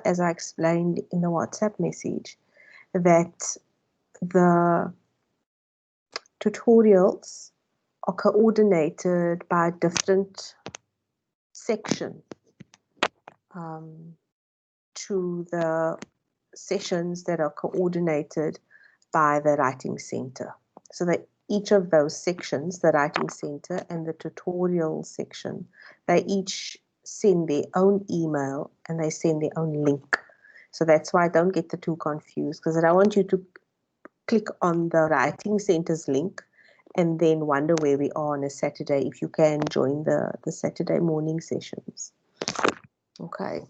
as I explained in the WhatsApp message, that the tutorials are coordinated by a different section to the sessions that are coordinated by the Writing Center. So that each of those sections, the Writing Center and the tutorial section, they each send their own email and they send their own link. So that's why I don't get the two confused, because I don't want you to click on the Writing Center's link and then wonder where we are on a Saturday if you can join the Saturday morning sessions. Okay.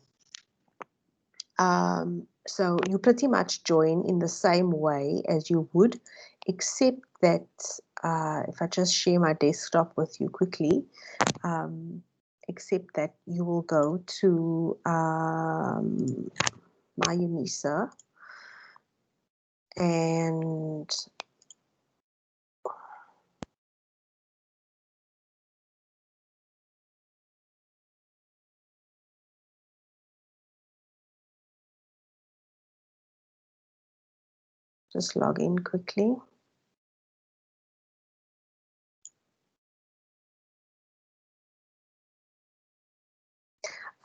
So you pretty much join in the same way as you would, except that if I just share my desktop with you quickly, except that you will go to my Unisa and just log in quickly.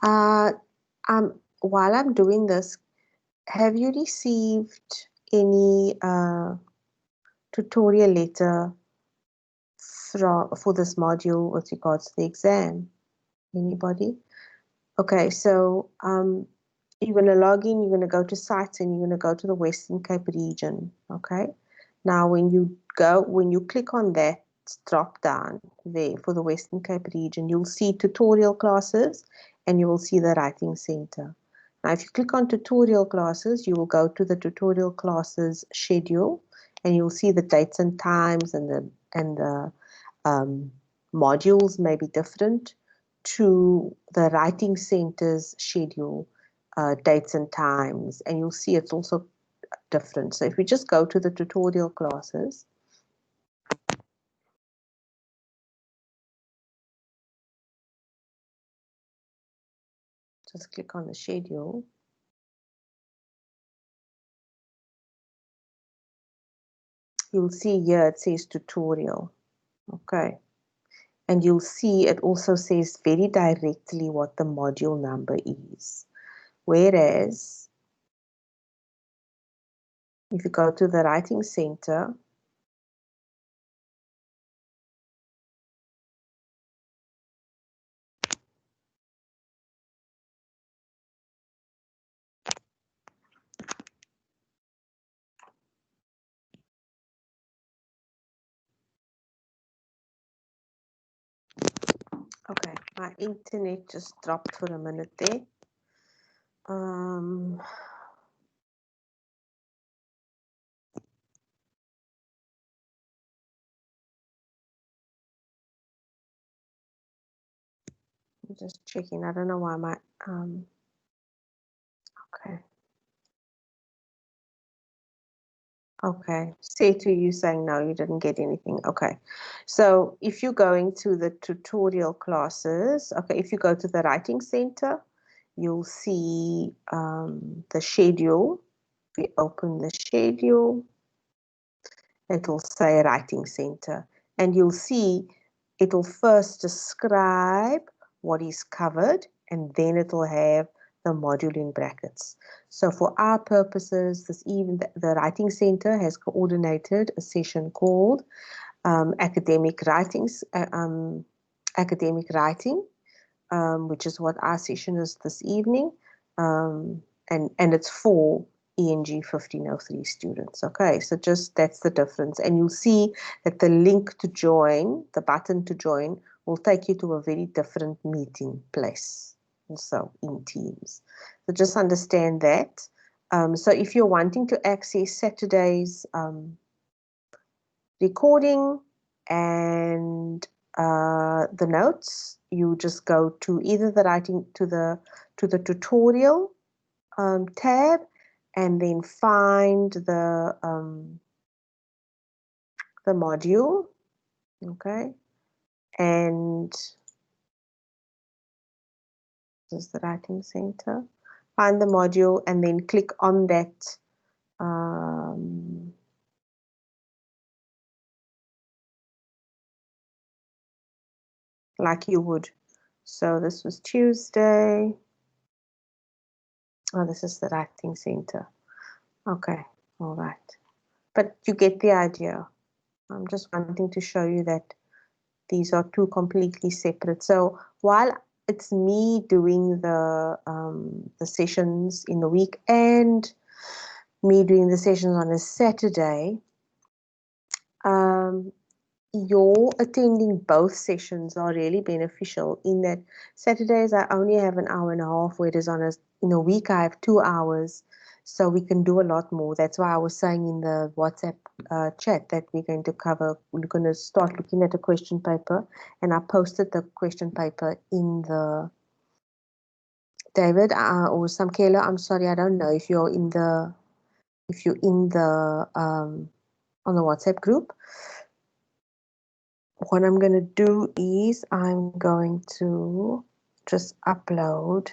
While I'm doing this, have you received any tutorial letter for this module with regards to the exam? Anybody? Okay, so you're going to log in, you're going to go to sites, and you're going to go to the Western Cape region. Okay, now when you click on that drop down there for the Western Cape region, you'll see tutorial classes and you will see the Writing Center. Now if you click on tutorial classes, you will go to the tutorial classes schedule and you'll see the dates and times, and the modules may be different to the Writing Center's schedule, dates and times, and you'll see it's also different. So if we just go to the tutorial classes, just click on the schedule. You'll see here it says tutorial. Okay. And you'll see it also says very directly what the module number is. Whereas if you go to the Writing Center, okay, my internet just dropped for a minute there. I'm just checking. I don't know why my okay. Okay, say to you saying no, you didn't get anything. Okay, so if you're going to the tutorial classes, okay, if you go to the Writing Center, you'll see the schedule. We open the schedule, it will say Writing Center, and you'll see it will first describe what is covered, and then it will have the module in brackets. So for our purposes, this evening, the Writing Center has coordinated a session called Academic Writing, which is what our session is this evening, and it's for ENG1503 students. Okay, so just that's the difference, and you'll see that the link to join, the button to join, will take you to a very different meeting place. So in Teams. So just understand that. So if you're wanting to access Saturday's recording and the notes, you just go to either the writing to the tutorial tab, and then find the module, okay, and this is the Writing Center. find the module and then click on that like you would. So this was Tuesday. Oh, this is the writing center. Okay, all right. But you get the idea. I'm just wanting to show you that these are two completely separate. So while it's me doing the sessions in the week and me doing the sessions on a Saturday, your attending both sessions are really beneficial in that Saturdays I only have an hour and a half, whereas in a week I have 2 hours, so we can do a lot more. That's why I was saying in the WhatsApp chat that we're going to start looking at a question paper, and I posted the question paper in the David or Samkela. I'm sorry, I don't know if you're in the on the WhatsApp group. What I'm going to do is I'm going to just upload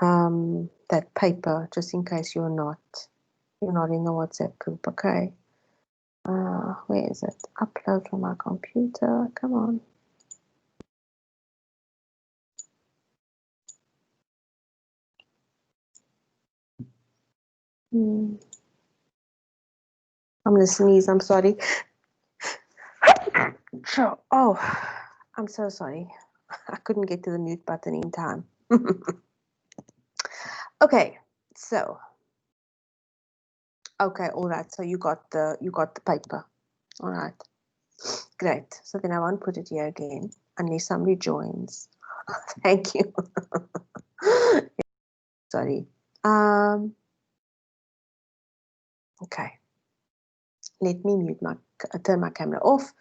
that paper, just in case you're not in the WhatsApp group. Okay. Where is it? Upload from my computer. Come on. I'm going to sneeze. I'm sorry. Sure. Oh, I'm so sorry. I couldn't get to the mute button in time. Okay, so okay, all right. So you got the paper. All right. Great. So then I won't put it here again unless somebody joins. Thank you. Sorry. Okay. Let me turn my camera off,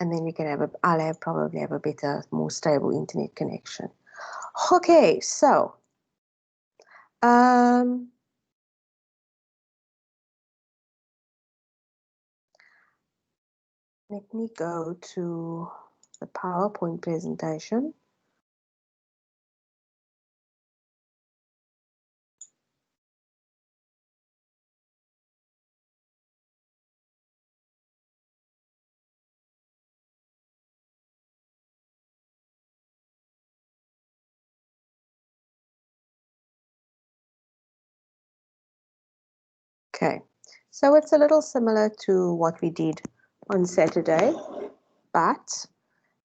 and then we can I'll probably have a better, more stable internet connection. Okay, so let me go to the PowerPoint presentation. Okay, so it's a little similar to what we did on Saturday, but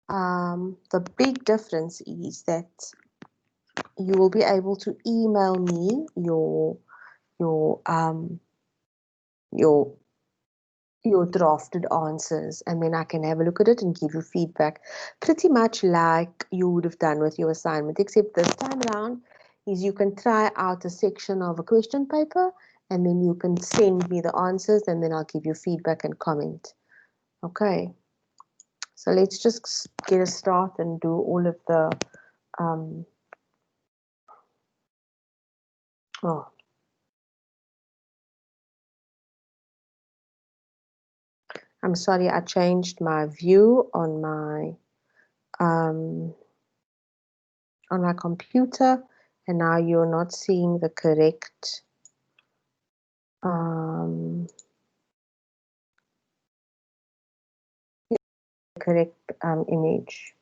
the big difference is that you will be able to email me your drafted answers, and then I can have a look at it and give you feedback, pretty much like you would have done with your assignment, except this time around is you can try out a section of a question paper, and then you can send me the answers, and then I'll give you feedback and comment. Okay, so let's just get a start and do all of the I'm sorry, I changed my view on my computer, and now you're not seeing the correct image.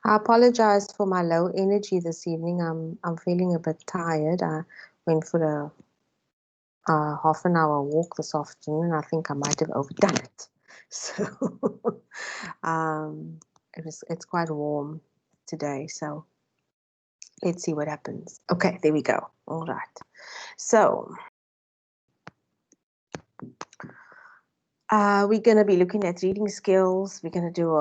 I apologize for my low energy this evening. I'm feeling a bit tired. I went for a half an hour walk this afternoon. I think I might have overdone it. So It's quite warm today, so let's see what happens. Okay, there we go. All right. So we're going to be looking at reading skills. We're going to do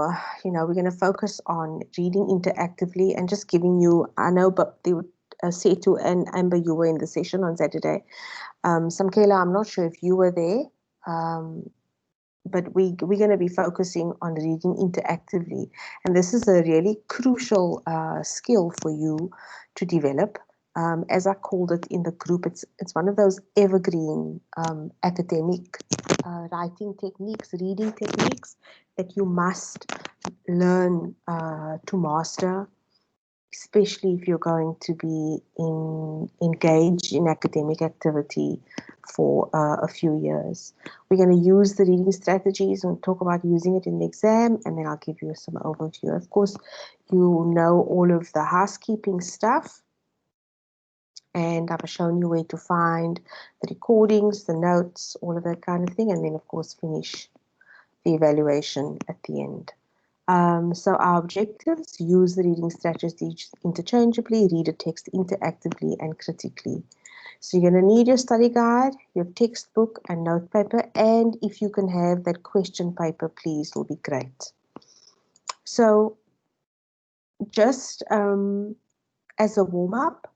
we're going to focus on reading interactively and just giving you, I know, but they would say to, and Amber, you were in the session on Saturday. Samkela, I'm not sure if you were there, but we're going to be focusing on reading interactively. And this is a really crucial skill for you to develop. As I called it in the group, it's one of those evergreen academic writing techniques, reading techniques that you must learn to master, especially if you're going to be engaged in academic activity for a few years. We're going to use the reading strategies and talk about using it in the exam, and then I'll give you some overview. Of course, you know all of the housekeeping stuff, and I've shown you where to find the recordings, the notes, all of that kind of thing, and then of course finish the evaluation at the end. So our objectives: use the reading strategies interchangeably, read a text interactively and critically. So you're going to need your study guide, your textbook and note paper, and if you can have that question paper, please, will be great. So just as a warm-up,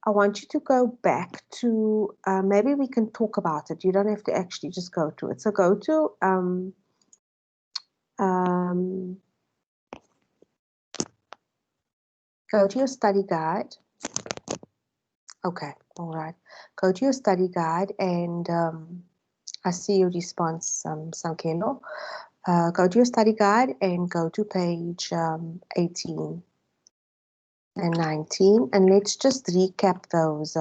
I want you to go back to, maybe we can talk about it. You don't have to actually just go to it. So go to your study guide. Okay, all right. Go to your study guide, and I see your response, Sankelo. Go to your study guide and go to page 18 and 19, and let's just recap those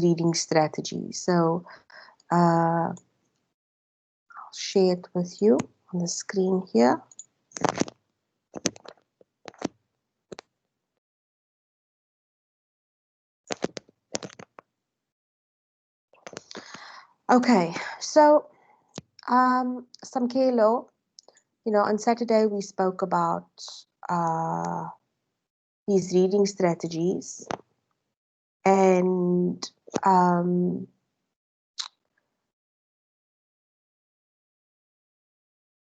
reading strategies. So I'll share it with you on the screen here. Okay, so Samkelo, on Saturday we spoke about these reading strategies, and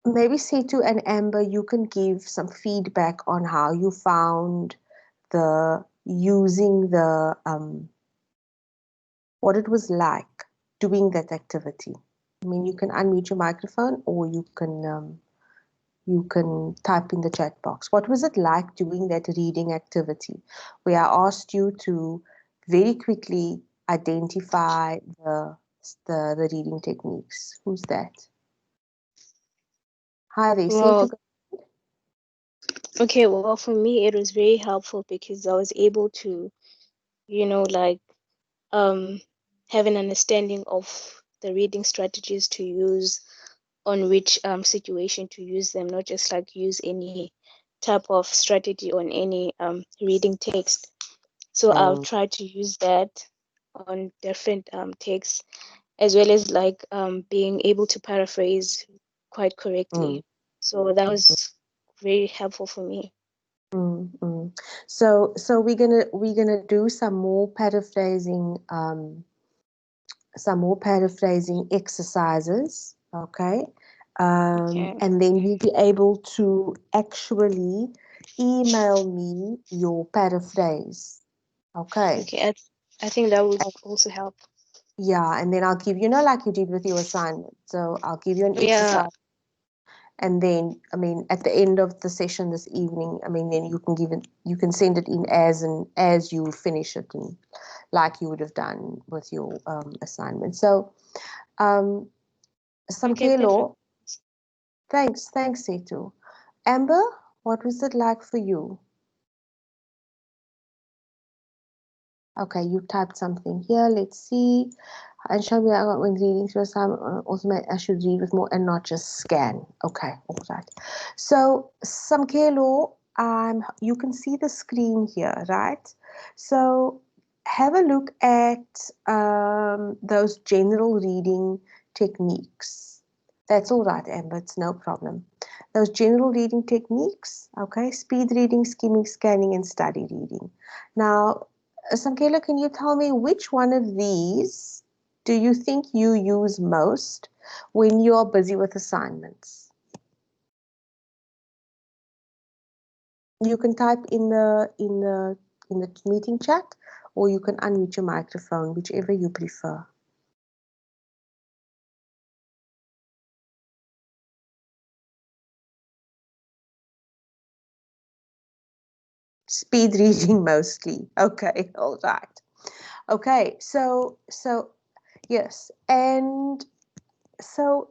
maybe Setu and Amber, you can give some feedback on how you found using the what it was like doing that activity. I mean, you can unmute your microphone, or you can type in the chat box. What was it like doing that reading activity, where I asked you to very quickly identify the reading techniques? Who's that? Hi there, Well, Setu. okay, well, for me, it was very helpful because I was able to, have an understanding of the reading strategies to use, on which situation to use them, not just like use any type of strategy on any reading text. So I'll try to use that on different texts, as well as like being able to paraphrase quite correctly. So that was very helpful for me. So we're gonna do some more paraphrasing exercises, okay? Okay. And then you'll be able to actually email me your paraphrase, okay? Okay, I think that would also help. Yeah, and then I'll give you, like you did with your assignment. So I'll give you an Yeah. exercise, and then, I mean, at the end of the session this evening, I mean, then you can send it in as you finish it, and like you would have done with your assignment. So, Okay, perfect. Samkelo, thanks, Setu. Amber, what was it like for you? Okay, you typed something here. Let's see. And show me when reading through assignment, also I should read with more and not just scan. Okay, all right. So, Samkelo, you can see the screen here, right? So, have a look at those general reading techniques. That's all right, Amber, it's no problem. Those general reading techniques, okay, speed reading, skimming, scanning, and study reading. Now, Samkela, can you tell me which one of these do you think you use most when you're busy with assignments? You can type in the meeting chat, or you can unmute your microphone, whichever you prefer. Speed reading mostly. Okay, all right. Okay, so yes, and so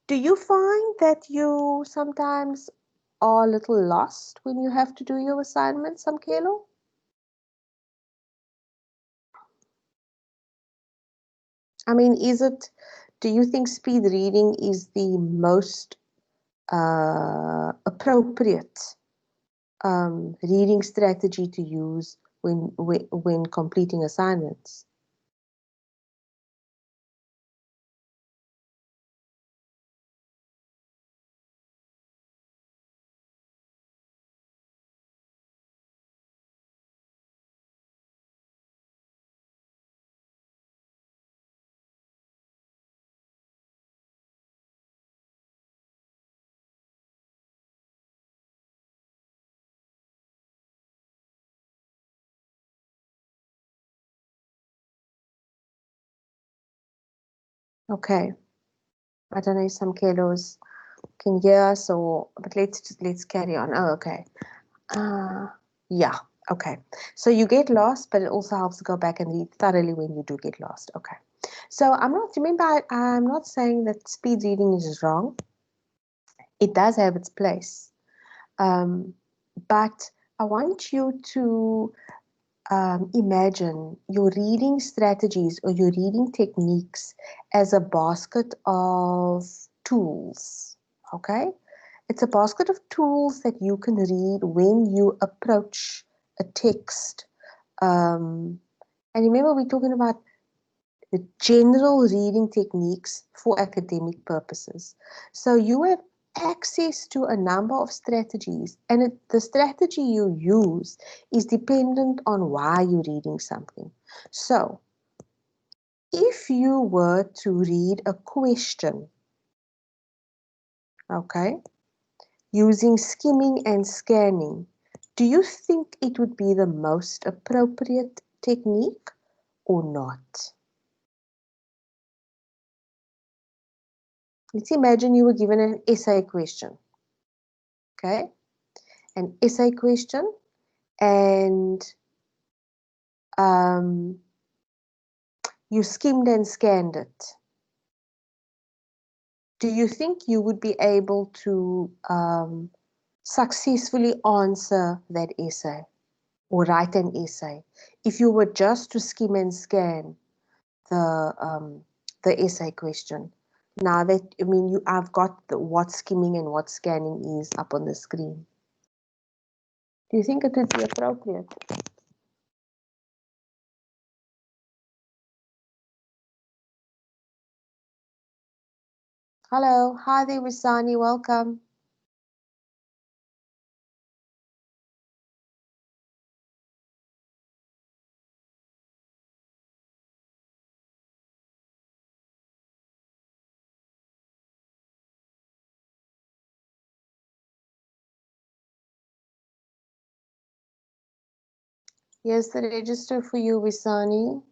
do you find that you sometimes are a little lost when you have to do your assignments, Samkelo? I mean, do you think speed reading is the most appropriate reading strategy to use when completing assignments? Okay, I don't know if Samkelo's can hear us, but let's carry on. Oh, okay. Yeah, okay. So you get lost, but it also helps to go back and read thoroughly when you do get lost. Okay. So I'm not saying that speed reading is wrong. It does have its place. But I want you to imagine your reading strategies or your reading techniques as a basket of tools. Okay? It's a basket of tools that you can read when you approach a text. And remember, we're talking about the general reading techniques for academic purposes. So you have access to a number of strategies, and the strategy you use is dependent on why you're reading something. So if you were to read a question, okay, using skimming and scanning, do you think it would be the most appropriate technique or not? Let's imagine you were given an essay question, okay? An essay question, and you skimmed and scanned it. Do you think you would be able to successfully answer that essay or write an essay if you were just to skim and scan the essay question? Now that, I mean, I've got what skimming and what scanning is up on the screen. Do you think it would be appropriate? Hello, hi there, Wisani, welcome. Here's the register for you, Wisani.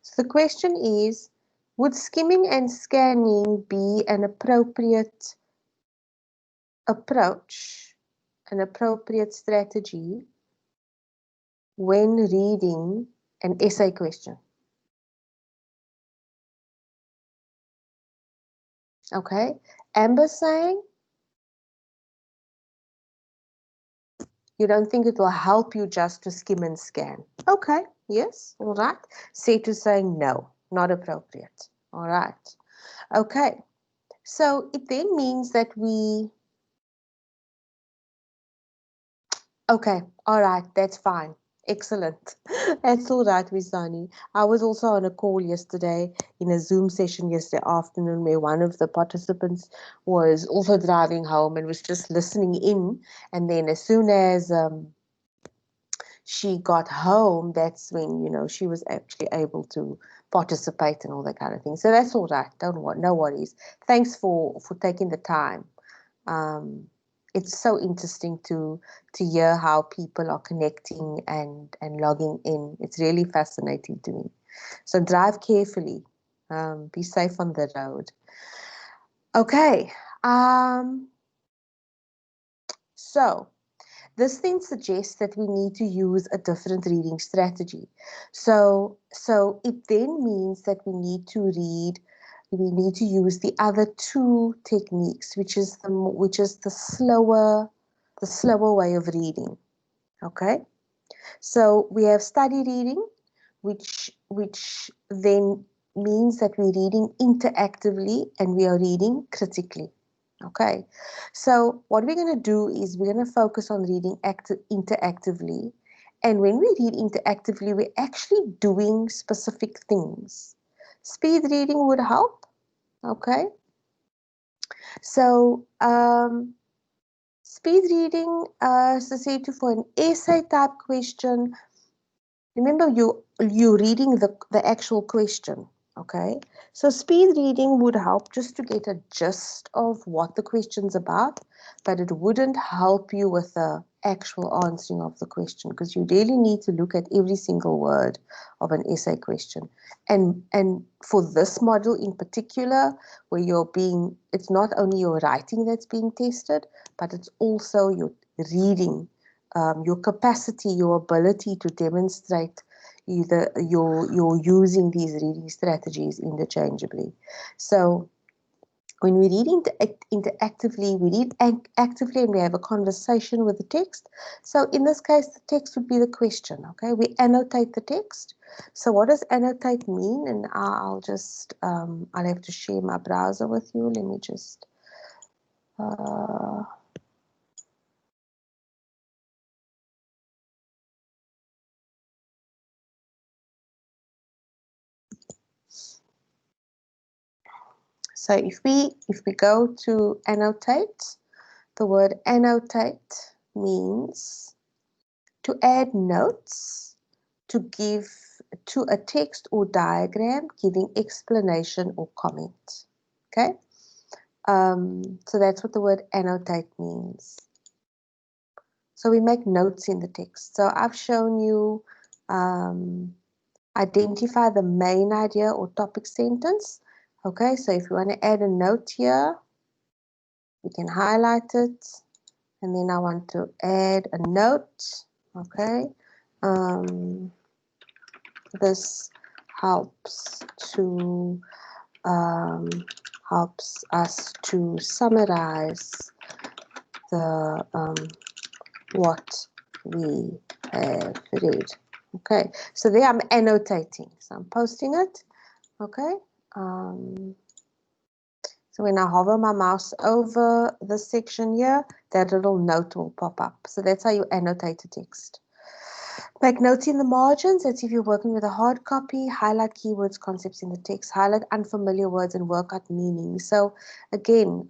So the question is, would skimming and scanning be an appropriate approach, an appropriate strategy when reading an essay question? Okay, Amber saying you don't think it will help you just to skim and scan. Okay, yes, all right. Setu saying no, not appropriate. All right. Okay, so it then means that okay, all right, that's fine. Excellent. That's all right, Wisani. I was also on a call yesterday in a Zoom session yesterday afternoon where one of the participants was also driving home and was just listening in. And then as soon as she got home, that's when, you know, she was actually able to participate and all that kind of thing. So that's all right. No worries. Thanks for taking the time. It's so interesting to hear how people are connecting and logging in. It's really fascinating to me. So drive carefully. Be safe on the road. Okay. So this then suggests that we need to use a different reading strategy. So it then means that we need to use the other two techniques, which is the slower way of reading. Okay? So we have study reading, which then means that we're reading interactively and we are reading critically. Okay, so what we're going to do is we're going to focus on reading interactively. And when we read interactively, we're actually doing specific things. Speed reading would help. Okay, so speed reading, as I say, for an essay type question, remember you're reading the actual question. Okay, so speed reading would help just to get a gist of what the question's about, but it wouldn't help you with the actual answering of the question, because you really need to look at every single word of an essay question. And for this module in particular, where it's not only your writing that's being tested, but it's also your reading, your capacity, your ability to demonstrate either you're using these reading strategies interchangeably. So when we read interactively, we read actively and we have a conversation with the text. So in this case, the text would be the question. Okay, we annotate the text. So what does annotate mean? And I'll just I'll have to share my browser with you. Let me just so if we go to annotate, the word annotate means to add notes, to give to a text or diagram, giving explanation or comment. Okay, so that's what the word annotate means. So we make notes in the text. So I've shown you identify the main idea or topic sentence. Okay, so if you want to add a note here, you can highlight it, and then I want to add a note. Okay, this helps us to summarize the what we have read. Okay, so there I'm annotating, so I'm posting it. Okay, so when I hover my mouse over this section here, that little note will pop up. So that's how you annotate a text. Make notes in the margins. That's if you're working with a hard copy. Highlight keywords, concepts in the text. Highlight unfamiliar words and work out meaning. So again,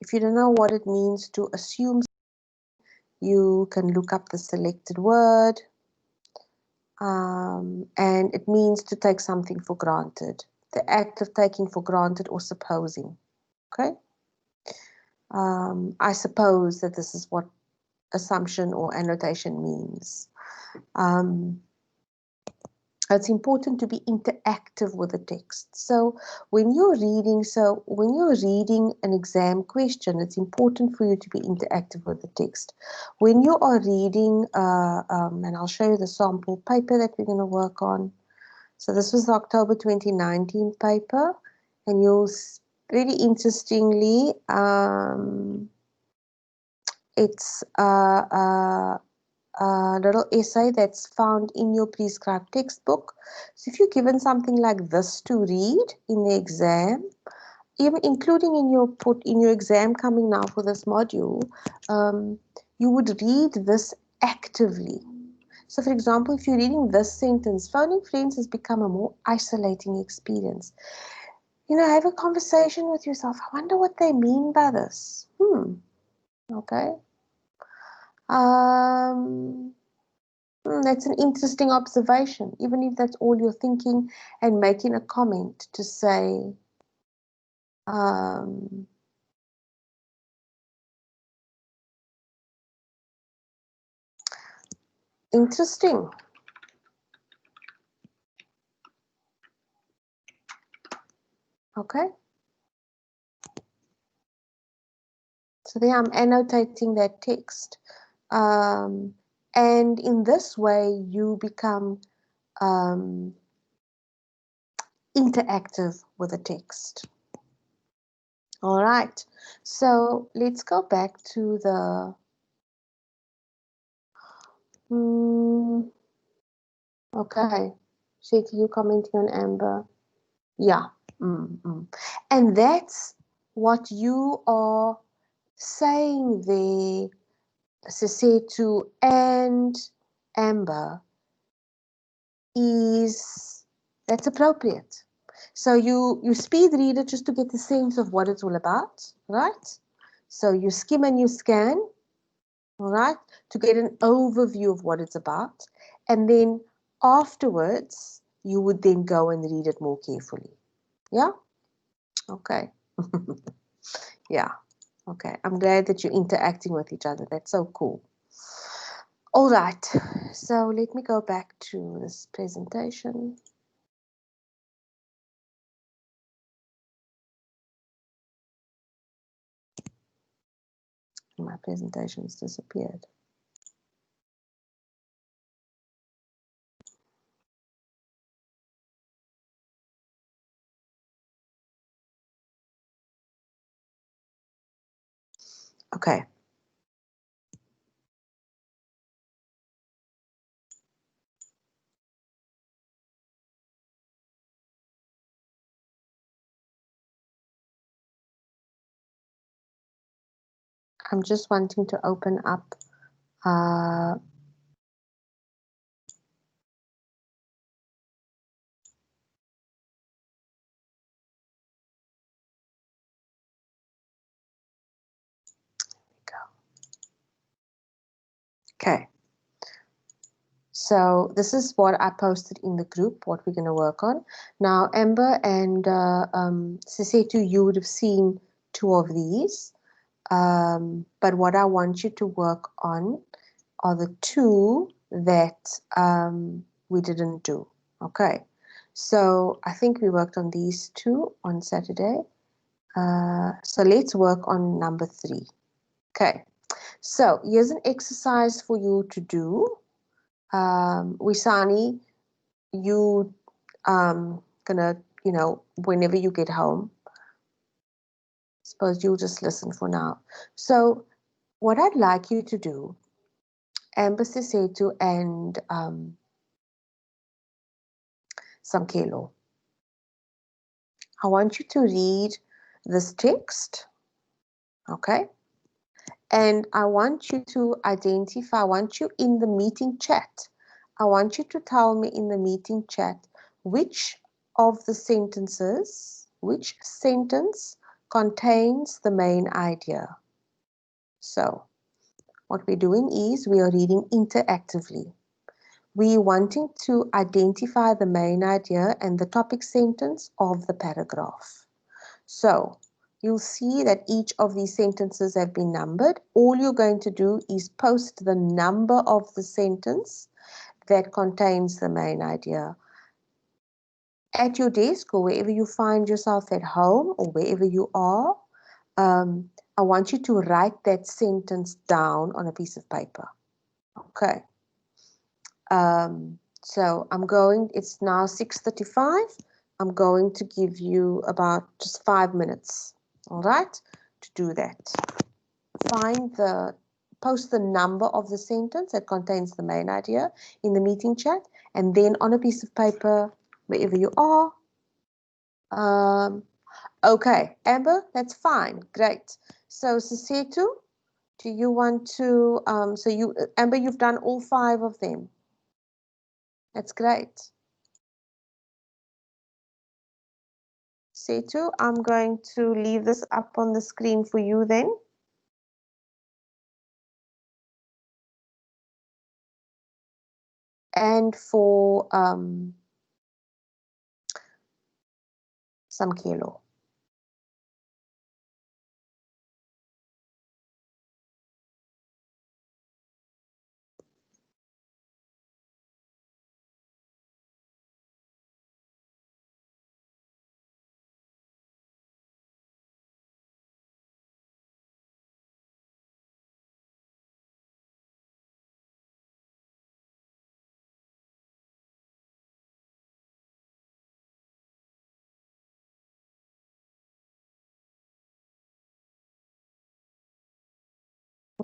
if you don't know what it means to assume, you can look up the selected word. And it means to take something for granted. The act of taking for granted or supposing. Okay. I suppose that this is what assumption or annotation means. It's important to be interactive with the text. So when you're reading an exam question, it's important for you to be interactive with the text. When you are reading, and I'll show you the sample paper that we're going to work on. So this was the October 2019 paper, and you'll very interestingly, it's a little essay that's found in your prescribed textbook. So if you're given something like this to read in the exam, even including in your exam coming now for this module, you would read this actively. So for example, if you're reading this sentence, phoning friends has become a more isolating experience. You know, have a conversation with yourself. I wonder what they mean by this. Okay. That's an interesting observation, even if that's all you're thinking, and making a comment to say, interesting. Okay. So there I'm annotating that text. And in this way, you become interactive with the text. All right. So let's go back to the okay. Shake, you commenting on Amber? Yeah. And that's what you are saying there, Sesetu and Amber, that's appropriate. So you speed read it just to get the sense of what it's all about, right? So you skim and you scan, all right, to get an overview of what it's about. And then afterwards, you would then go and read it more carefully. Yeah? Okay. Yeah. Okay. I'm glad that you're interacting with each other. That's so cool. All right. So let me go back to this presentation. My presentation's disappeared. Okay. I'm just wanting to open up okay. So this is what I posted in the group, what we're going to work on. Now, Amber and Sisetu, you would have seen two of these. But what I want you to work on are the two that we didn't do. Okay. So I think we worked on these two on Saturday. So let's work on number 3. Okay. So here's an exercise for you to do. Wisani, you gonna, whenever you get home, suppose you'll just listen for now. So what I'd like you to do, Amber Sisetu and Samkelo, I want you to read this text, okay? And I want you to identify, I want you in the meeting chat, I want you to tell me in the meeting chat which of the sentences, which sentence contains the main idea. So what we're doing is we are reading interactively. We're wanting to identify the main idea and the topic sentence of the paragraph. So you'll see that each of these sentences have been numbered. All you're going to do is post the number of the sentence that contains the main idea. At your desk or wherever you find yourself at home or wherever you are, I want you to write that sentence down on a piece of paper. Okay. So it's now 6:35. I'm going to give you about just 5 minutes, all right, to do that. Post the number of the sentence that contains the main idea in the meeting chat, and then on a piece of paper, wherever you are. Okay, Amber, that's fine, great. So Sisetu, do you want to, Amber, you've done all 5 of them. That's great. Setu, I'm going to leave this up on the screen for you then. And for some kilo.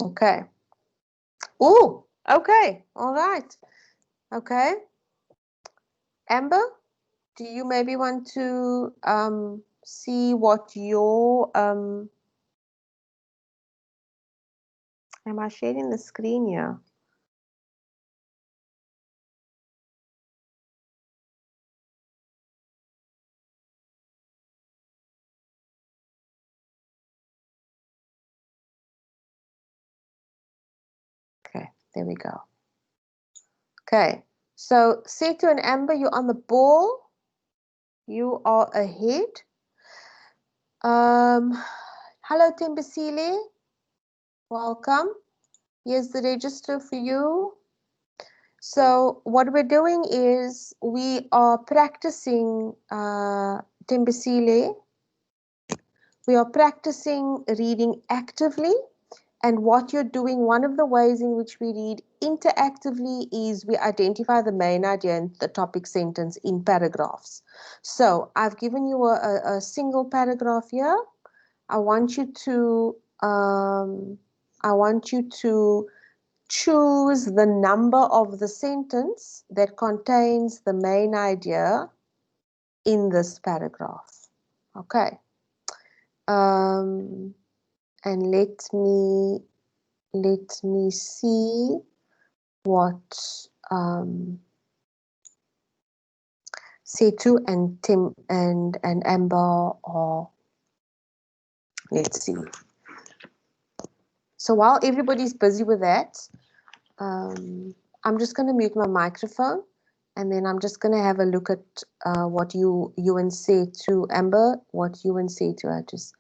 Okay. Oh, okay. All right. Okay. Amber, do you maybe want to see what your am I sharing the screen here? Okay, there we go. Okay, so Setu and Amber, you're on the ball. You are ahead. Hello, Tembisile. Welcome. Here's the register for you. So what we're doing is we are practicing Tembisile. We are practicing reading actively. And what you're doing, one of the ways in which we read interactively is we identify the main idea and the topic sentence in paragraphs. So I've given you a single paragraph here. I want you to choose the number of the sentence that contains the main idea in this paragraph. Okay. And let me see what Setu and Tim and Amber are. Let's see. So while everybody's busy with that, I'm just going to mute my microphone, and then I'm just going to have a look at what you and Setu, Amber, what you and Setu are just.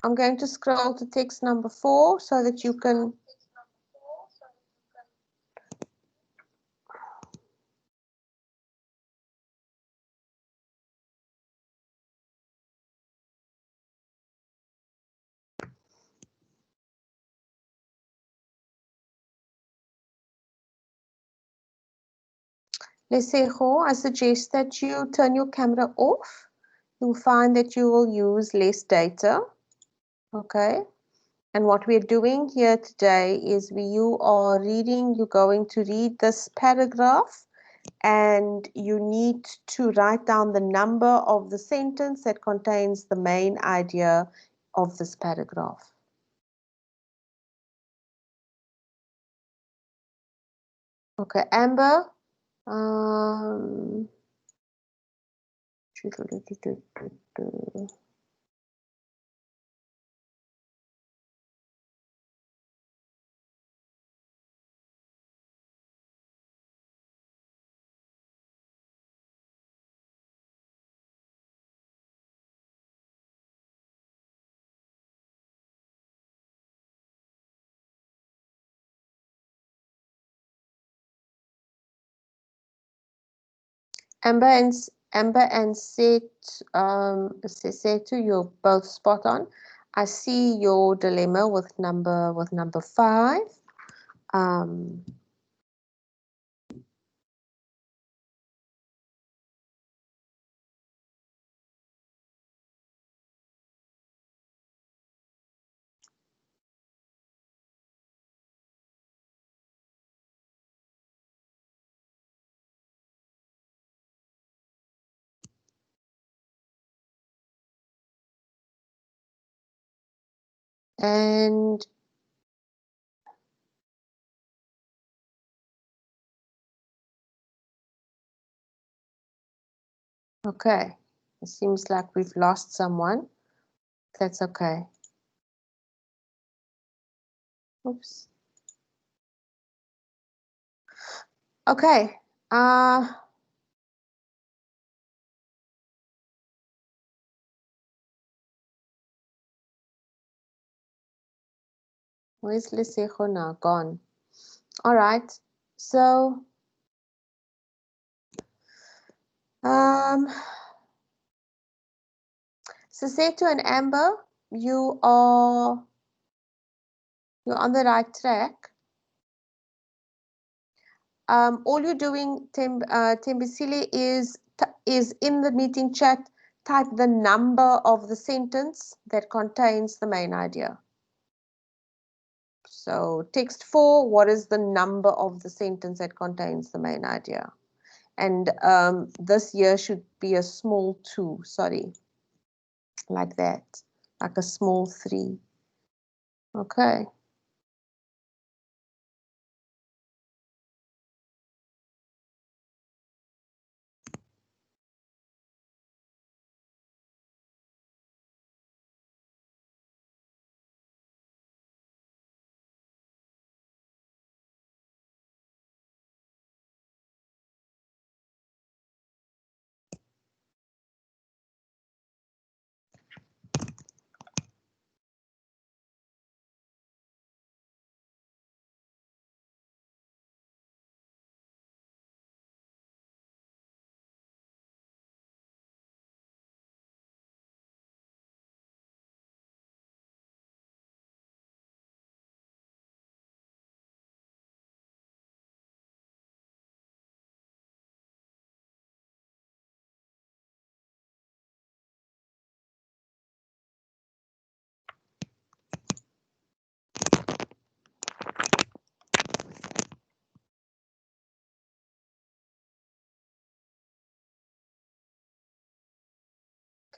I'm going to scroll to text number 4 so that you can. Lesejo, I suggest that you turn your camera off. You'll find that you will use less data. Okay. And what we're doing here today is you are reading, you're going to read this paragraph and you need to write down the number of the sentence that contains the main idea of this paragraph. Okay, Amber. Um, Amber and Setu, you're both spot on. I see your dilemma with number 5. And okay, it seems like we've lost someone. That's okay. Oops. Okay. Where's Lesejo now? Gone. All right. So, Setu and Amber, you're on the right track. All you're doing, Tembisile, is in the meeting chat, type the number of the sentence that contains the main idea. So text 4, what is the number of the sentence that contains the main idea? And this here should be a small 2, sorry, like that, like a small 3. Okay.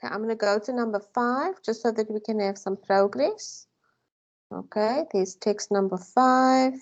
Okay, I'm going to go to number 5 just so that we can have some progress. Okay, there's text number 5.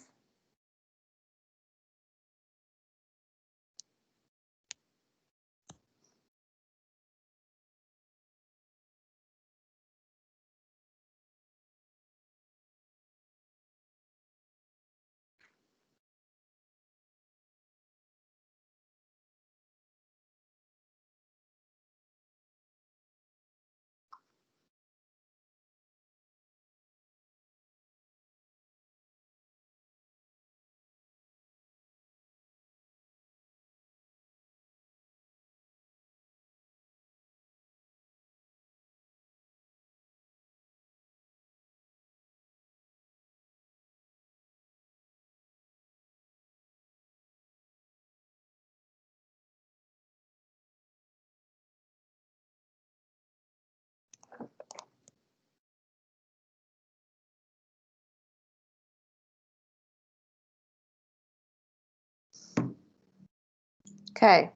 Okay.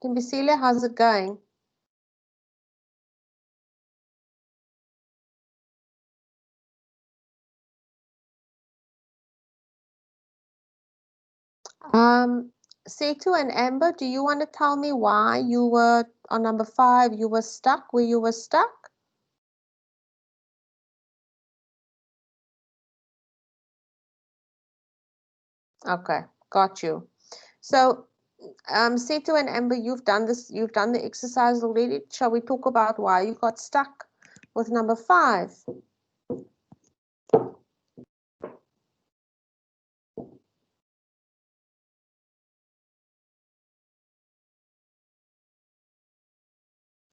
Timbisile, how's it going? Setu and Amber, do you want to tell me why you were on number 5? You were stuck where you were stuck? Okay, got you. So, Setu and Amber, you've done this. You've done the exercise already. Shall we talk about why you got stuck with number 5?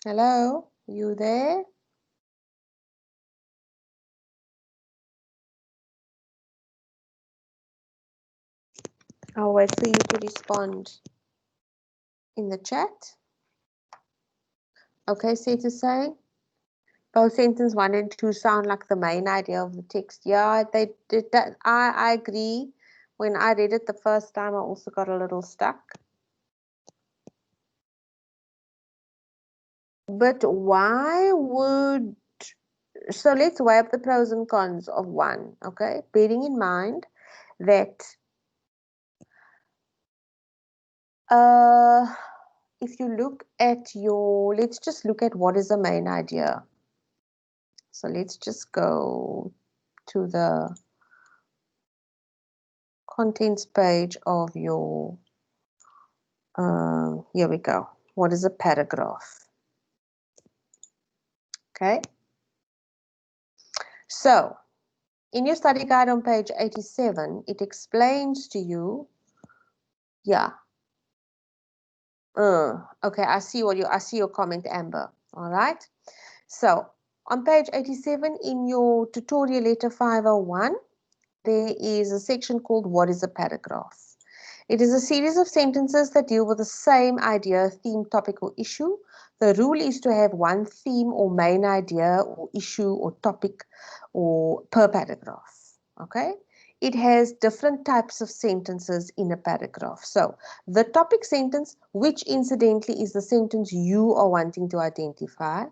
Hello, you there? I'll wait for you to respond in the chat. Okay, Setu saying both sentence 1 and 2 sound like the main idea of the text. Yeah, they did that. I agree. When I read it the first time, I also got a little stuck. But why would, so let's weigh up the pros and cons of 1, okay? Bearing in mind that if you look at your, let's just look at what is the main idea. So let's just go to the contents page of your, here we go. What is a paragraph? Okay. So in your study guide on page 87, it explains to you, yeah. Okay, I see your comment, Amber. All right. So on page 87 in your tutorial letter 501, there is a section called What is a Paragraph? It is a series of sentences that deal with the same idea, theme, topic, or issue. The rule is to have one theme or main idea or issue or topic or per paragraph. Okay? It has different types of sentences in a paragraph. So the topic sentence, which incidentally is the sentence you are wanting to identify,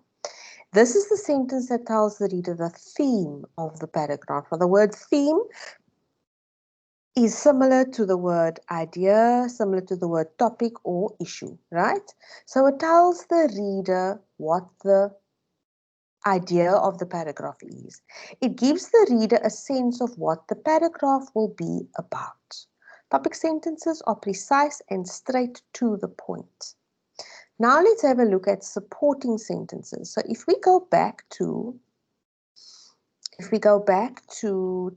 this is the sentence that tells the reader the theme of the paragraph. Now, the word theme is similar to the word idea, similar to the word topic or issue, right? So it tells the reader what the idea of the paragraph is. It gives the reader a sense of what the paragraph will be about. Topic sentences are precise and straight to the point. Now let's have a look at supporting sentences. So if we go back to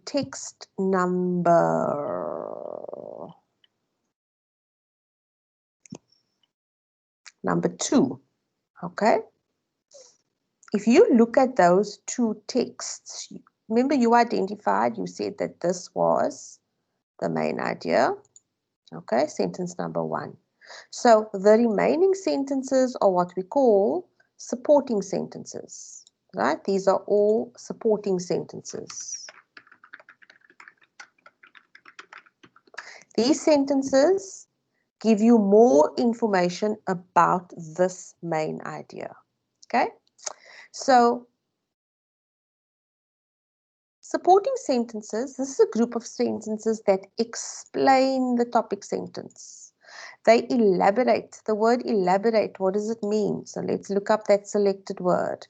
text number 2, okay? If you look at those 2 texts, remember you identified, you said that this was the main idea, okay? Sentence number 1. So the remaining sentences are what we call supporting sentences, right? These are all supporting sentences. These sentences give you more information about this main idea. Okay, so supporting sentences, this is a group of sentences that explain the topic sentence. They elaborate. The word elaborate, what does it mean? So let's look up that selected word.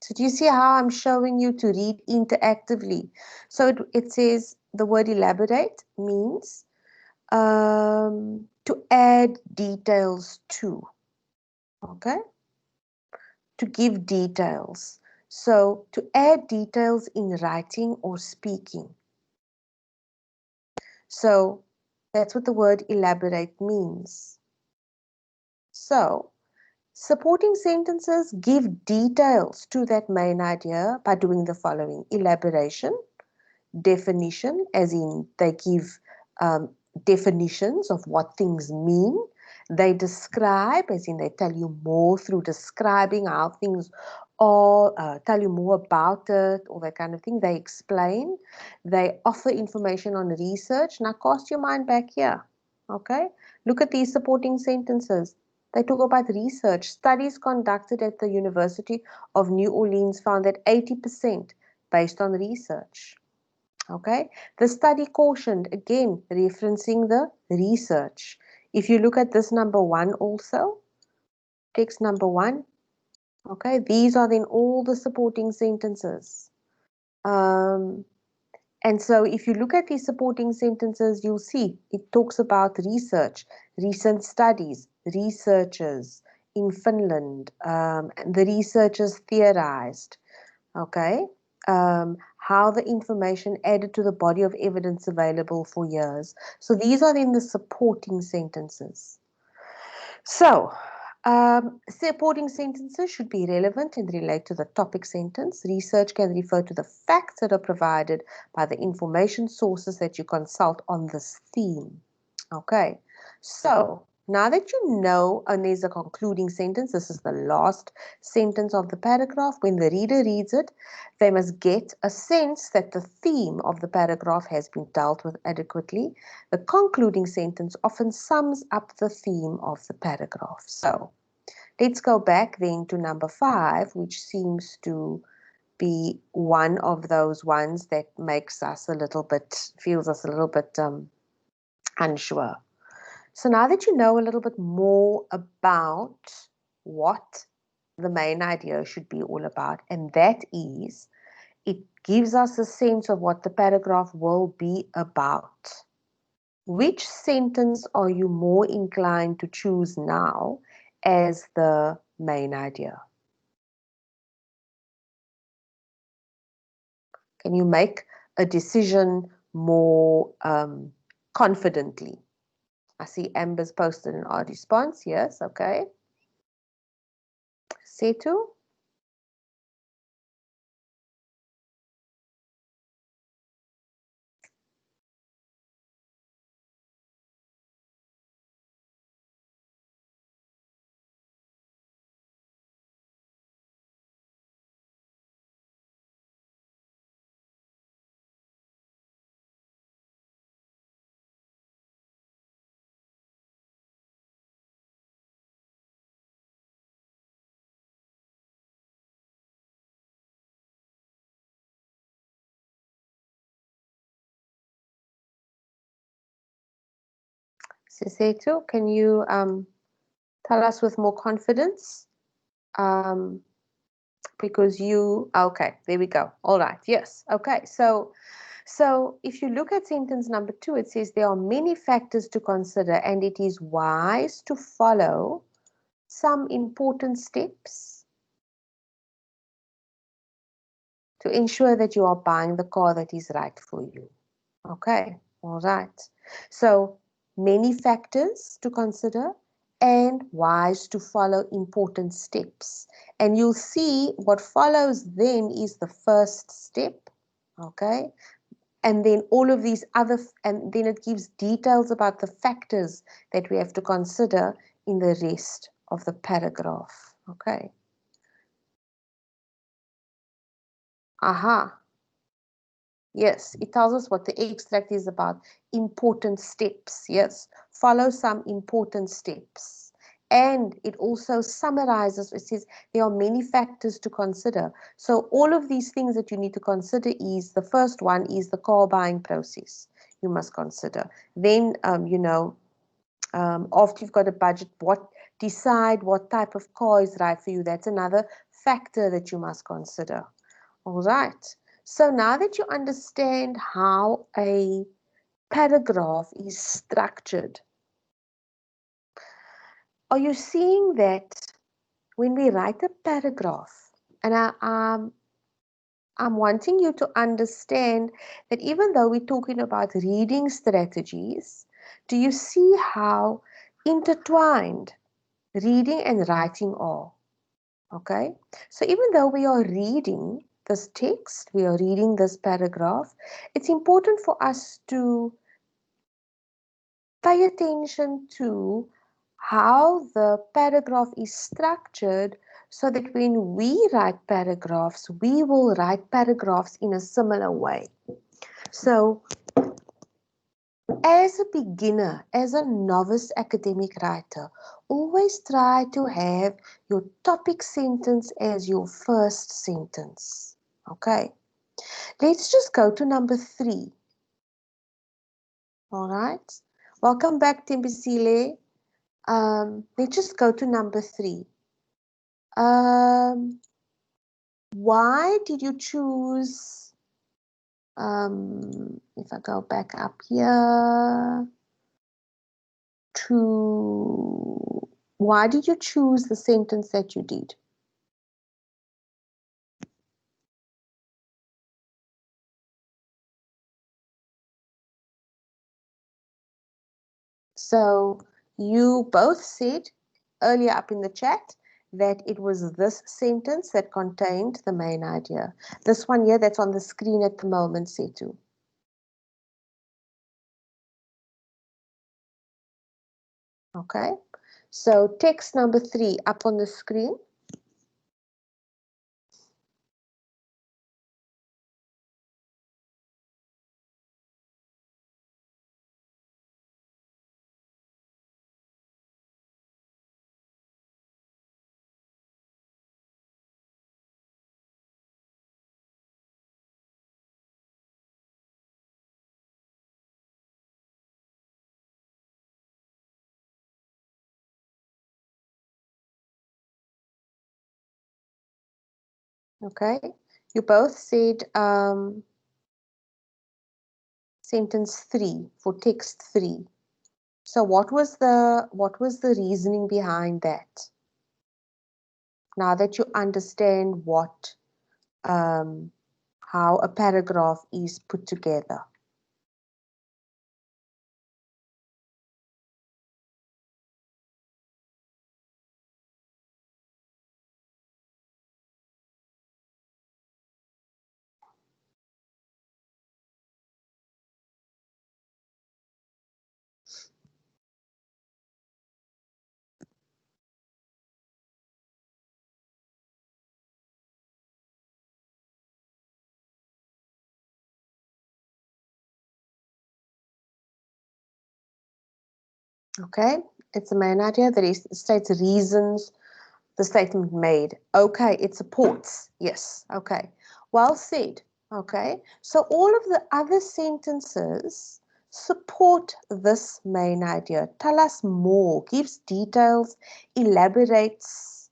So do you see how I'm showing you to read interactively? So it says the word elaborate means to add details to. Okay? To give details. So to add details in writing or speaking. So that's what the word elaborate means. So supporting sentences give details to that main idea by doing the following: elaboration, definition, as in they give definitions of what things mean. They describe, as in they tell you more through describing how things are, tell you more about it, all that kind of thing. They explain. They offer information on research. Now cast your mind back here. Okay? Look at these supporting sentences. They talk about research. Studies conducted at the University of New Orleans found that 80% based on research. Okay, the study cautioned, again referencing the research. If you look at this number 1 also, text number 1, okay, these are then all the supporting sentences. And so if you look at these supporting sentences, you'll see it talks about research, recent studies, researchers in Finland, and the researchers theorized, okay, how the information added to the body of evidence available for years. So these are then the supporting sentences. So supporting sentences should be relevant and relate to the topic sentence. Research can refer to the facts that are provided by the information sources that you consult on this theme. Okay, so now that you know, and there's a concluding sentence, this is the last sentence of the paragraph. When the reader reads it, they must get a sense that the theme of the paragraph has been dealt with adequately. The concluding sentence often sums up the theme of the paragraph. So let's go back then to number 5, which seems to be one of those ones that makes us a little bit, feels us a little bit unsure. So now that you know a little bit more about what the main idea should be all about, and that is, it gives us a sense of what the paragraph will be about. Which sentence are you more inclined to choose now as the main idea? Can you make a decision more confidently? I see Amber's posted an odd response. Yes, okay. Setu? Setu, can you tell us with more confidence? Because you, okay, there we go. All right, yes, okay. So if you look at sentence number 2, it says there are many factors to consider and it is wise to follow some important steps to ensure that you are buying the car that is right for you. Okay, all right. So many factors to consider and wise to follow important steps. And you'll see what follows then is the first step. Okay. And then all of these other, and then it gives details about the factors that we have to consider in the rest of the paragraph. Okay. Aha. Yes, it tells us what the extract is about. Important steps. Yes, follow some important steps. And it also summarizes, it says there are many factors to consider. So all of these things that you need to consider is, the first one is the car buying process you must consider. Then, after you've got a budget, decide what type of car is right for you. That's another factor that you must consider. All right. So now that you understand how a paragraph is structured, are you seeing that when we write a paragraph, and I'm wanting you to understand that even though we're talking about reading strategies, do you see how intertwined reading and writing are? Okay, so even though we are reading this text, we are reading this paragraph, it's important for us to pay attention to how the paragraph is structured, so that when we write paragraphs, we will write paragraphs in a similar way. So as a beginner, as a novice academic writer, always try to have your topic sentence as your first sentence. Okay, let's just go to number 3. All right, welcome back, Timbisile. Let's just go to number 3. Why did you choose, if I go back up here, why did you choose the sentence that you did? So you both said earlier up in the chat that it was this sentence that contained the main idea. This one here that's on the screen at the moment, Setu. Okay, so text number 3 up on the screen. Okay, you both said sentence 3 for text 3. So what was the reasoning behind that? Now that you understand how a paragraph is put together. Okay, it's the main idea that it states reasons the statement made. Okay, it supports. Yes, okay. Well said. Okay, so all of the other sentences support this main idea. Tell us more, gives details, elaborates,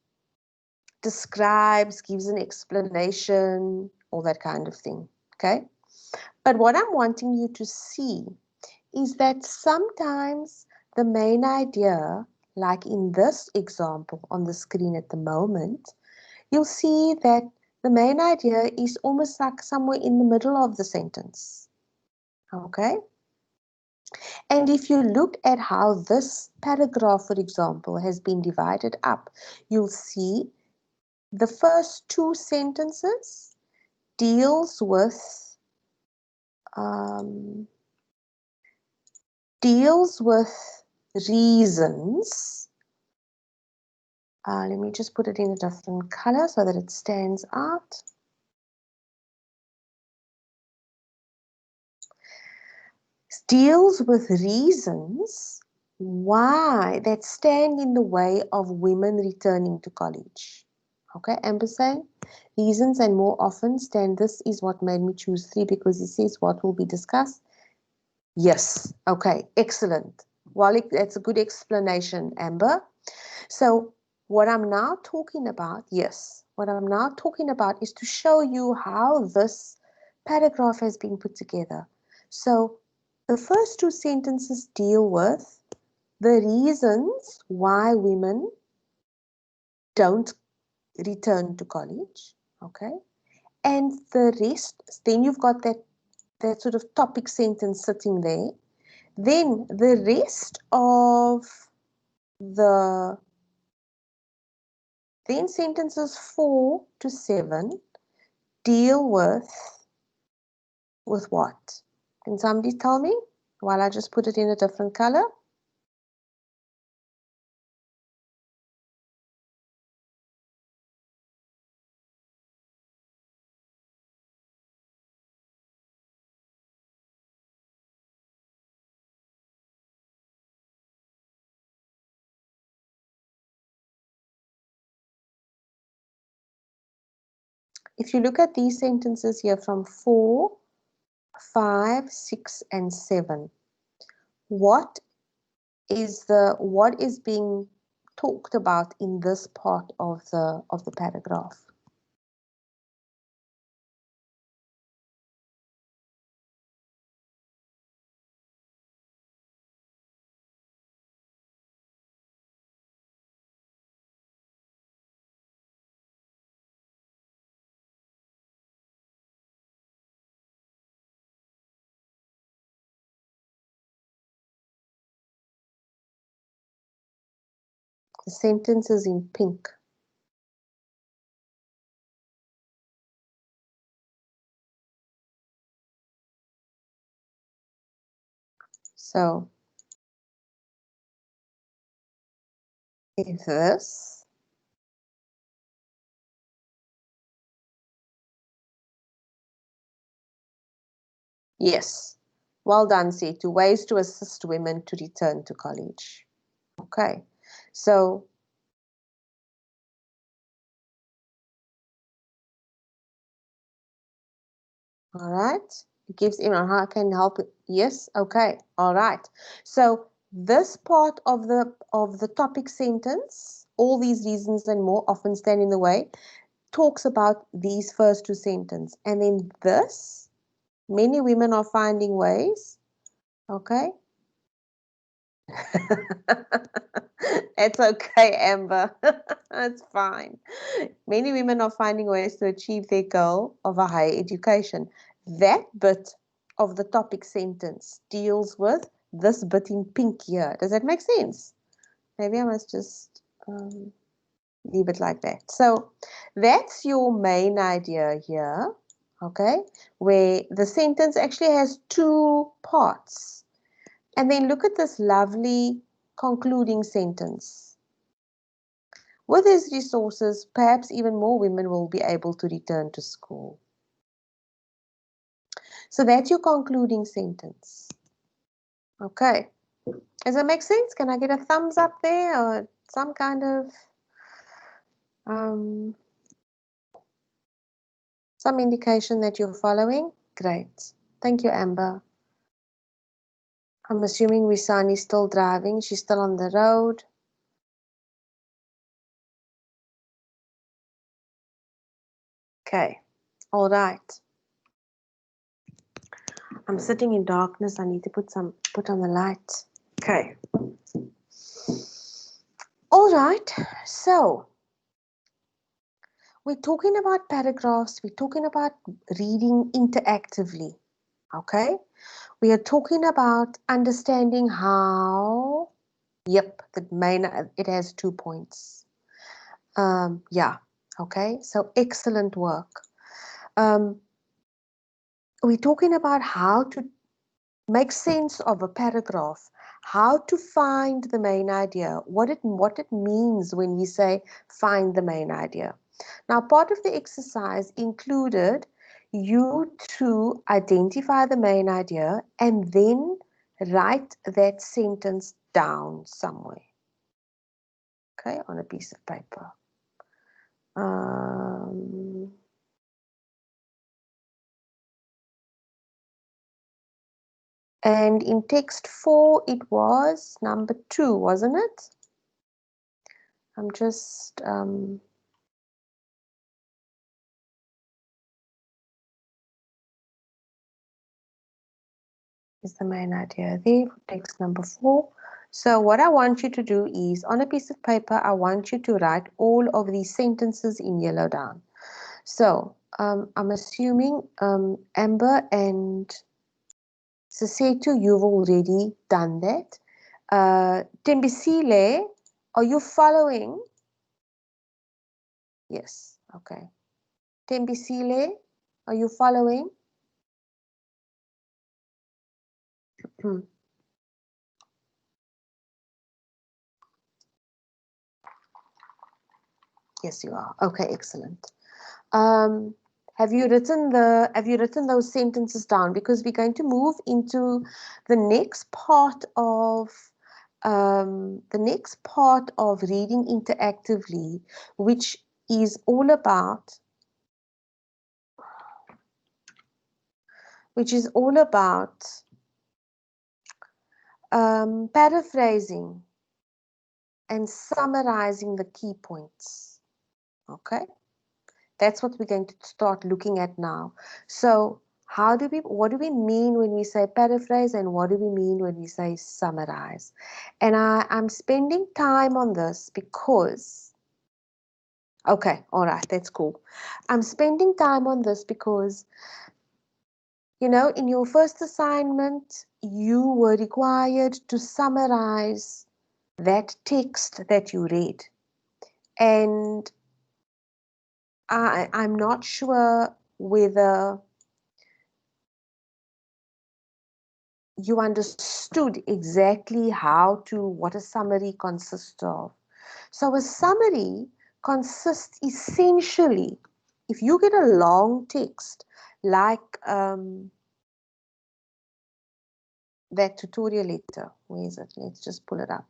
describes, gives an explanation, all that kind of thing. Okay, but what I'm wanting you to see is that sometimes the main idea, like in this example on the screen at the moment, you'll see that the main idea is almost like somewhere in the middle of the sentence. Okay? And if you look at how this paragraph, for example, has been divided up, you'll see the first 2 sentences deals with reasons. Let me just put it in a different color so that it stands out. deals with reasons why that stand in the way of women returning to college. Okay, Amber saying reasons and more often stand. This is what made me choose 3 because it says what will be discussed. Yes. Okay, excellent. Well, that's a good explanation, Amber. So what I'm now talking about, yes, what I'm now talking about is to show you how this paragraph has been put together. So the first 2 sentences deal with the reasons why women don't return to college, okay? And the rest, then you've got that sort of topic sentence sitting there. Then the rest of the then sentences 4 to 7 deal with what? Can somebody tell me while I just put it in a different color? If you look at these sentences here from 4, 5, 6, and 7, what is being talked about in this part of the paragraph? The sentence is in pink. So if this, yes, well done, Setu. Ways to assist women to return to college. Okay, so all right, it gives him how I can help it. Yes, okay, all right. So this part of the topic sentence, all these reasons and more often stand in the way, talks about these first 2 sentences. And then this, many women are finding ways, okay? It's okay, Amber. It's fine. Many women are finding ways to achieve their goal of a higher education. That bit of the topic sentence deals with this bit in pink here. Does that make sense? Maybe I must just leave it like that. So that's your main idea here, okay, where the sentence actually has 2 parts. And then look at this lovely concluding sentence. With these resources, perhaps even more women will be able to return to school. So that's your concluding sentence. Okay. Does that make sense? Can I get a thumbs up there or some kind of some indication that you're following? Great. Thank you, Amber. I'm assuming Wisani's still driving. She's still on the road. Okay. All right. I'm sitting in darkness. I need to put on the light. Okay. All right. So we're talking about paragraphs. We're talking about reading interactively. Okay. We are talking about understanding how. Yep. It has 2 points. Yeah. Okay. So excellent work. We're talking about how to make sense of a paragraph, how to find the main idea, what it means when we say find the main idea. Now, part of the exercise included you to identify the main idea and then write that sentence down somewhere, okay, on a piece of paper. And in text 4, it was number 2, wasn't it? I'm just is the main idea there for text number 4. So what I want you to do is, on a piece of paper, I want you to write all of these sentences in yellow down. So I'm assuming Amber and Sesetu, you've already done that. Tembisile, are you following? Yes, okay. Tembisile, are you following? Yes, you are. Okay, excellent. Have you written those sentences down? Because we're going to move into the next part of reading interactively, which is all about paraphrasing and summarizing the key points. Okay, that's what we're going to start looking at now. So what do we mean when we say paraphrase, and what do we mean when we say summarize? And I'm spending time on this because, okay, all right, that's cool. I'm spending time on this because, you know, in your first assignment, you were required to summarize that text that you read. And I'm not sure whether you understood exactly what a summary consists of. So a summary consists essentially, if you get a long text, like that tutorial letter, where is it? Let's just pull it up.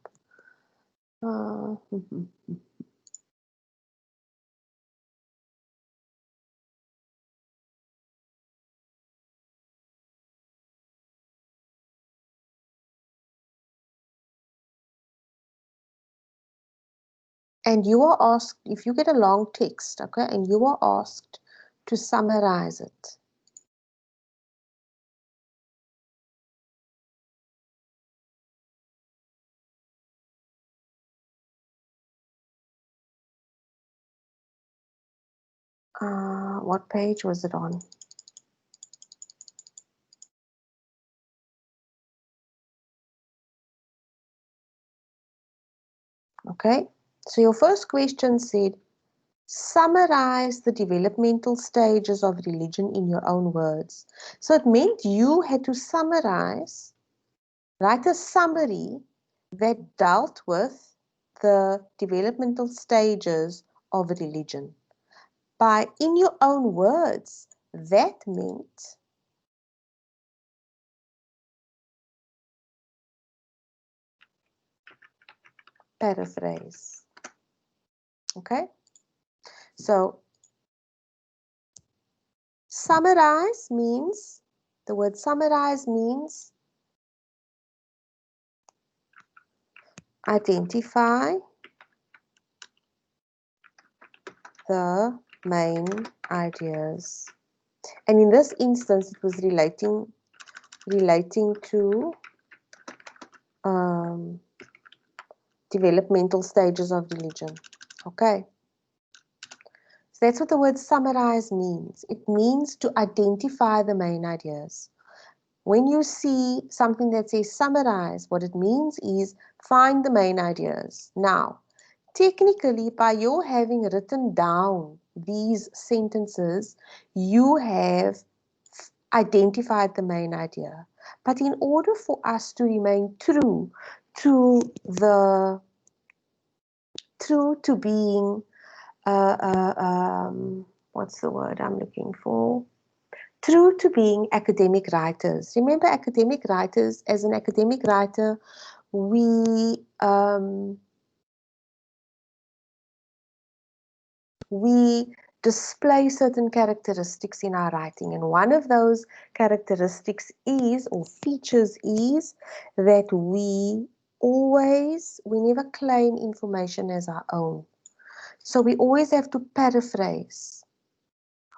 And you are asked, if you get a long text, okay, and you are asked to summarize it. What page was it on? Okay, so your first question said, summarize the developmental stages of religion in your own words. So it meant you had to summarize, write a summary that dealt with the developmental stages of religion. In your own words, that meant paraphrase. Okay, so summarize means, the word summarize means identify the main ideas. And in this instance, it was relating to developmental stages of religion. Okay. So that's what the word summarize means. It means to identify the main ideas. When you see something that says summarize, what it means is find the main ideas. Now, technically, by your having written down these sentences, you have identified the main idea. But in order for us to remain true to being what's the word I'm looking for? through to being academic writers. Remember, academic writers, as an academic writer, we display certain characteristics in our writing, and one of those characteristics is, or features is, that we never claim information as our own. So we always have to paraphrase.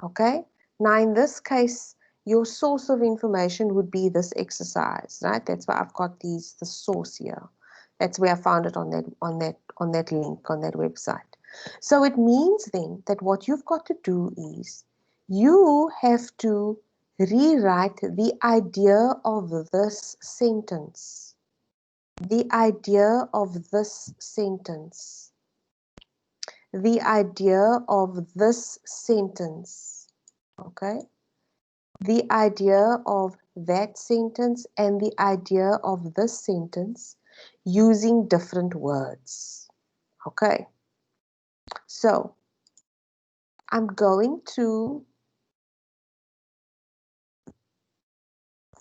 Okay? Now in this case, your source of information would be this exercise, right? That's why I've got the source here. That's where I found it on that link, on that website. So it means then that what you've got to do is you have to rewrite the idea of this sentence. The idea of this sentence. The idea of this sentence. Okay? The idea of that sentence and the idea of this sentence using different words. Okay? So, I'm going to,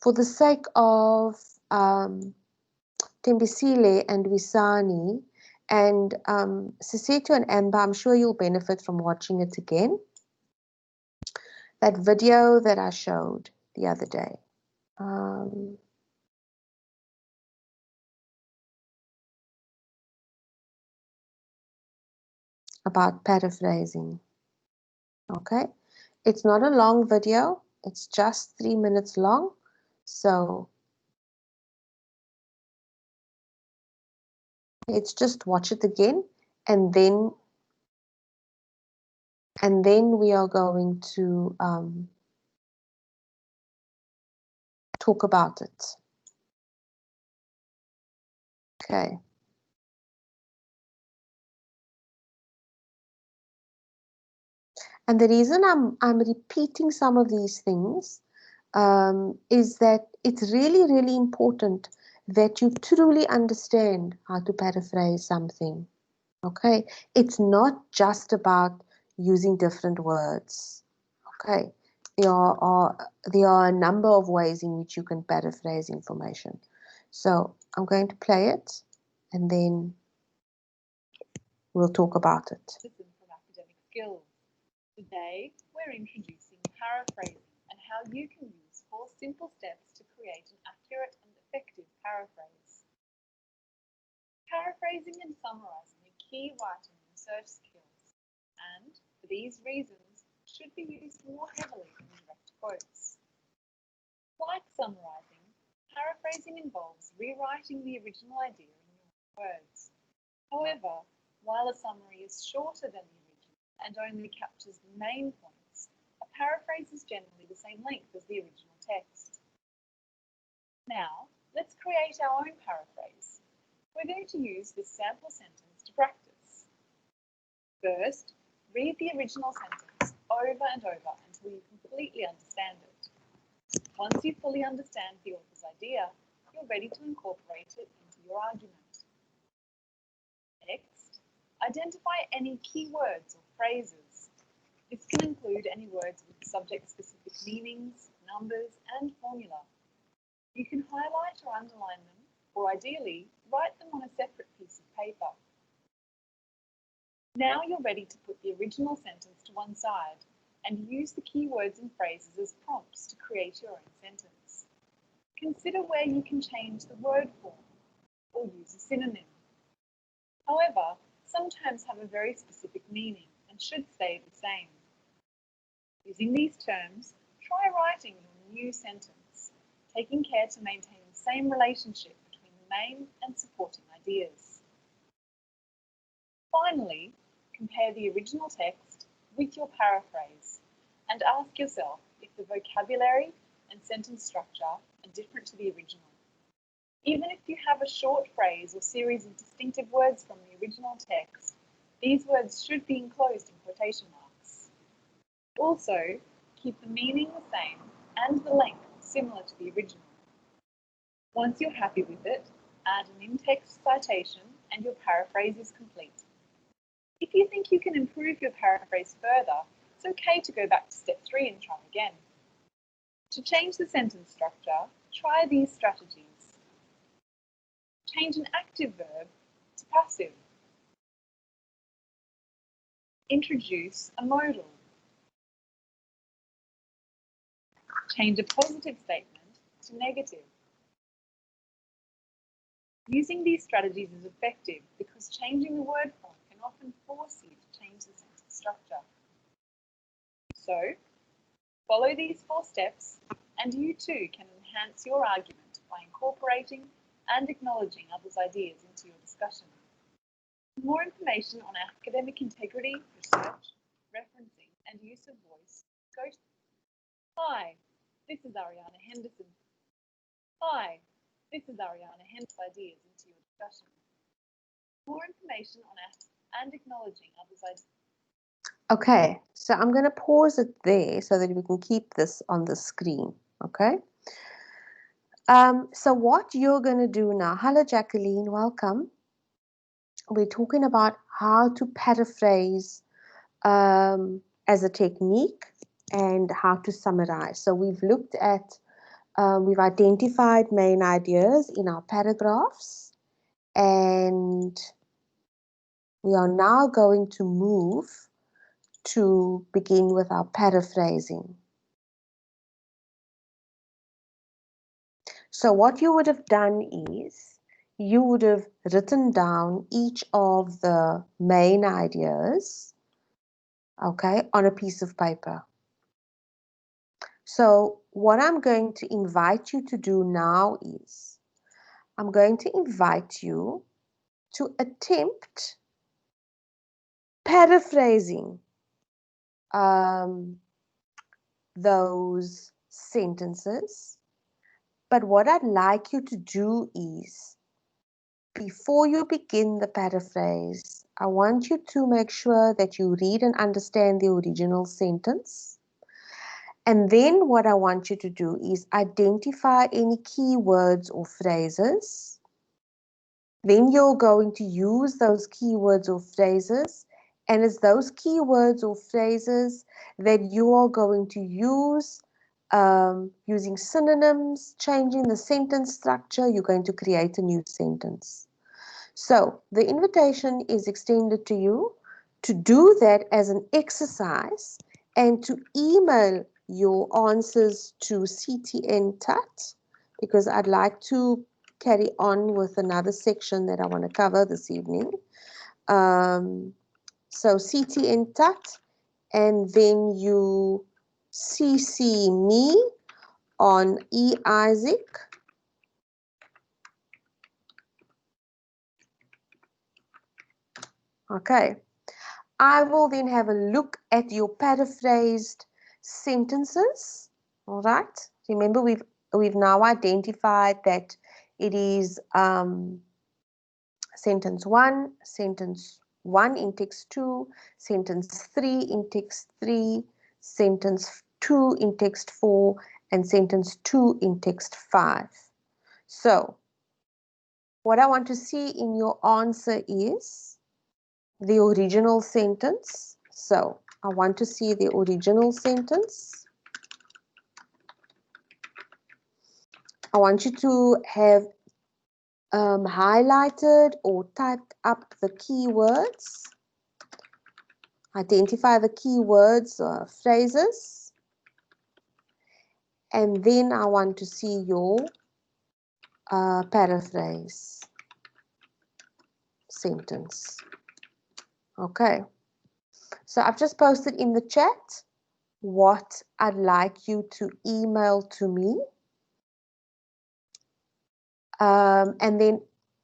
for the sake of Tembisile and Wisani and Siseto and Amber, I'm sure you'll benefit from watching it again. That video that I showed the other day. About paraphrasing. Okay, it's not a long video, it's just 3 minutes long, so let's just watch it again, and then we are going to talk about it. Okay. And the reason I'm repeating some of these things is that it's really, really important that you truly understand how to paraphrase something. Okay, it's not just about using different words. Okay, there are a number of ways in which you can paraphrase information. So I'm going to play it, and then we'll talk about it. From academic skills. Today, we're introducing paraphrasing and how you can use 4 simple steps to create an accurate and effective paraphrase. Paraphrasing and summarizing are key writing and research skills, and for these reasons, should be used more heavily than direct quotes. Like summarizing, paraphrasing involves rewriting the original idea in your own words. However, while a summary is shorter than the original and only captures the main points, a paraphrase is generally the same length as the original text. Now, let's create our own paraphrase. We're going to use this sample sentence to practice. First, read the original sentence over and over until you completely understand it. Once you fully understand the author's idea, you're ready to incorporate it into your argument. Next, identify any keywords or phrases. This can include any words with subject-specific meanings, numbers, and formula. You can highlight or underline them, or ideally, write them on a separate piece of paper. Now you're ready to put the original sentence to one side and use the keywords and phrases as prompts to create your own sentence. Consider where you can change the word form or use a synonym. However, some terms have a very specific meaning and should stay the same. Using these terms, try writing your new sentence, taking care to maintain the same relationship between the main and supporting ideas. Finally, compare the original text with your paraphrase and ask yourself if the vocabulary and sentence structure are different to the original. Even if you have a short phrase or series of distinctive words from the original text, these words should be enclosed in quotation marks. Also, keep the meaning the same and the length similar to the original. Once you're happy with it, add an in-text citation and your paraphrase is complete. If you think you can improve your paraphrase further, it's okay to go back to step 3 and try again. To change the sentence structure, try these strategies. Change an active verb to passive. Introduce a modal. Change a positive statement to negative. Using these strategies is effective because changing the word form can often force you to change the sentence structure. So, follow these 4 steps and you too can enhance your argument by incorporating and acknowledging others' ideas into your discussion. For more information on academic integrity, research, referencing, and use of voice, go to Hi, this is Ariana Henderson. Hi, this is Ariana Henderson's ideas into your discussion. For more information on and acknowledging others' ideas. Okay, so I'm going to pause it there so that we can keep this on the screen, okay? So what you're going to do now, hello Jacqueline, welcome. We're talking about how to paraphrase as a technique and how to summarize. So we've looked at, we've identified main ideas in our paragraphs, and we are now going to move to begin with our paraphrasing. So what you would have done is you would have written down each of the main ideas, okay, on a piece of paper. So what I'm going to invite you to do now is I'm going to invite you to attempt paraphrasing those sentences. But what I'd like you to do is, before you begin the paraphrase, I want you to make sure that you read and understand the original sentence. And then what I want you to do is identify any keywords or phrases. Then you're going to use those keywords or phrases, and it's those keywords or phrases that you are going to use using synonyms, changing the sentence structure. You're going to create a new sentence. So the invitation is extended to you to do that as an exercise and to email your answers to CTN-TUT, because I'd like to carry on with another section that I want to cover this evening. So CTN-TUT, and then you CC me on Isaac. Okay. I will then have a look at your paraphrased sentences. All right. Remember, we've now identified that it is sentence 1 in text 2, sentence 3 in text 3, sentence 2 in text 4, and sentence 2 in text 5. So what I want to see in your answer is the original sentence. So I want to see the original sentence. I want you to have highlighted or typed up the keywords. Identify the keywords or phrases. And then I want to see your paraphrase sentence. Okay. So I've just posted in the chat what I'd like you to email to me. And then,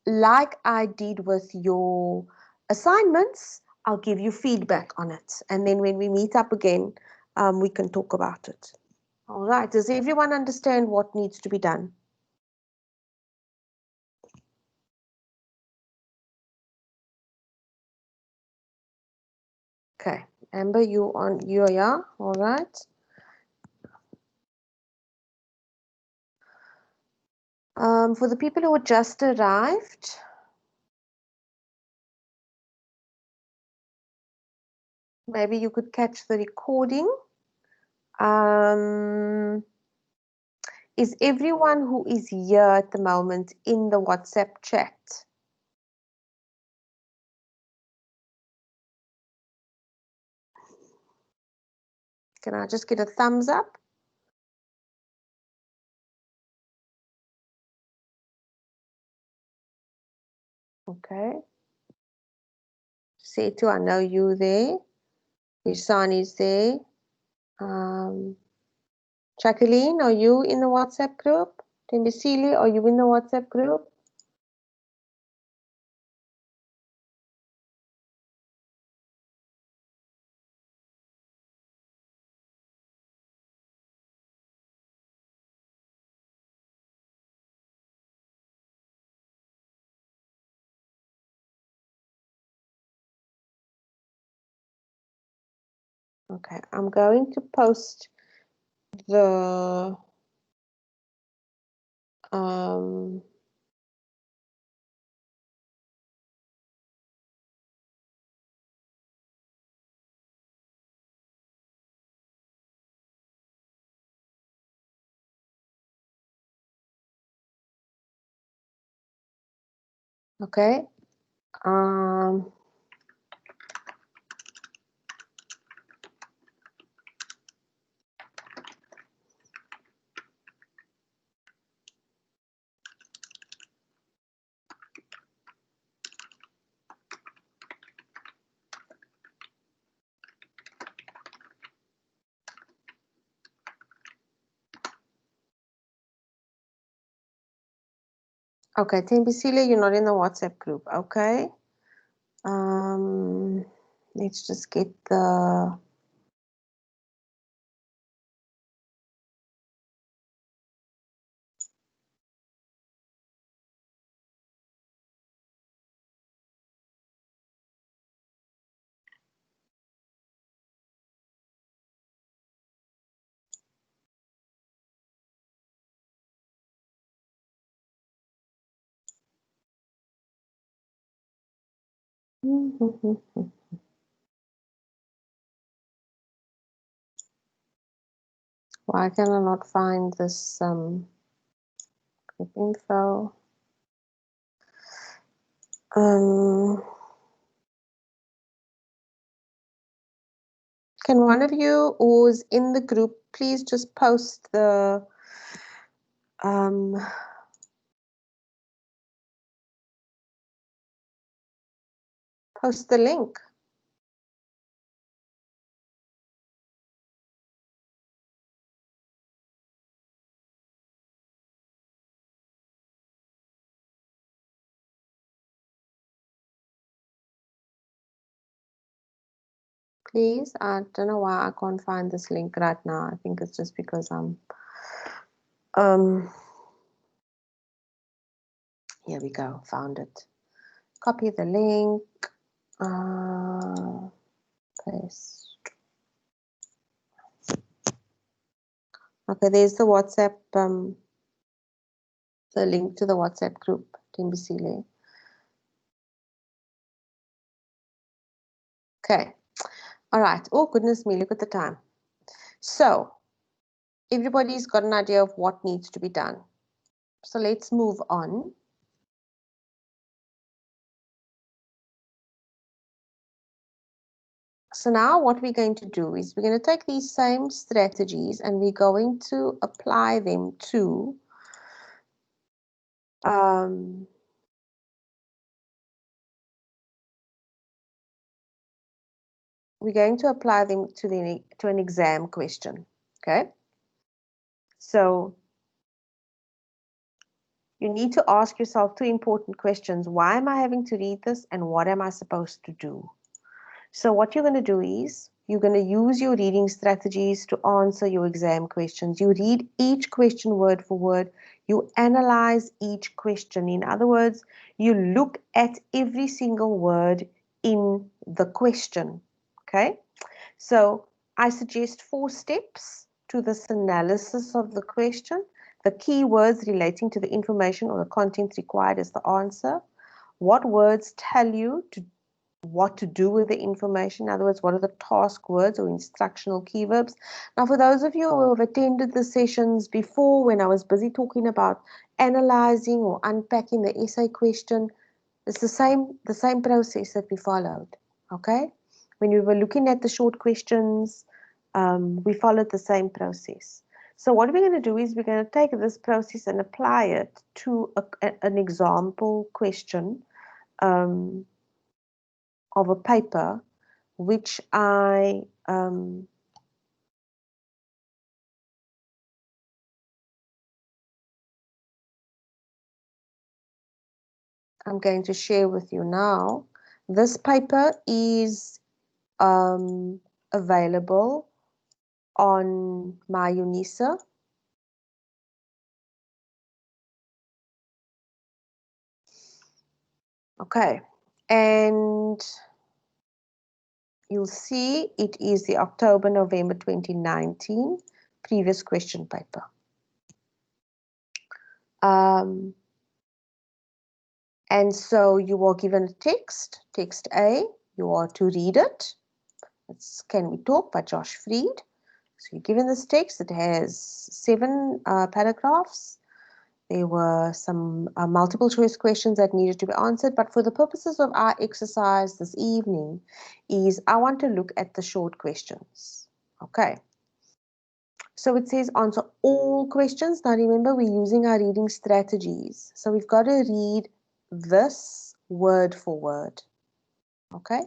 like I did with your assignments, I'll give you feedback on it. And then when we meet up again, we can talk about it. All right. Does everyone understand what needs to be done? Okay. Amber, you are, yeah? All right. For the people who just arrived, maybe you could catch the recording. Is everyone who is here at the moment in the WhatsApp chat? Can I just get a thumbs up? Okay. Setu, I know you there. Ishani's there. Jacqueline, are you in the WhatsApp group? Tembisile, are you in the WhatsApp group? Okay, I'm going to post the okay. Okay, Tembisile, you're not in the WhatsApp group. Okay. Let's just get the why can I not find this group info? Can one of you who's in the group please just post the link? Please, I don't know why I can't find this link right now. I think it's just because I'm here we go, found it. Copy the link, paste. Okay, there's the WhatsApp, the link to the WhatsApp group, Tembisile. Okay, all right. Oh, goodness me, look at the time. So, everybody's got an idea of what needs to be done. So let's move on. So now what we're going to do is we're going to take these same strategies and we're going to apply them to we're going to apply them to an exam question. Okay. So you need to ask yourself two important questions. Why am I having to read this and what am I supposed to do? So what you're going to do is you're going to use your reading strategies to answer your exam questions. You read each question word for word. You analyze each question. In other words, you look at every single word in the question. Okay? So I suggest 4 steps to this analysis of the question. The key words relating to the information or the content required as the answer. What words tell you to what to do with the information. In other words, what are the task words or instructional keyverbs? Now, for those of you who have attended the sessions before, when I was busy talking about analyzing or unpacking the essay question, it's the same process that we followed. Okay, when we were looking at the short questions, we followed the same process. So what we're going to do is we're going to take this process and apply it to an example question of a paper, which I'm going to share with you now. This paper is available on my UNISA. Okay, and you'll see it is the October-November 2019 previous question paper. And so you are given a text A, you are to read it. It's Can We Talk by Josh Freed. So you're given this text, it has 7 paragraphs. There were some multiple choice questions that needed to be answered, but for the purposes of our exercise this evening I want to look at the short questions. Okay. So it says answer all questions. Now remember, we're using our reading strategies. So we've got to read this word for word. Okay.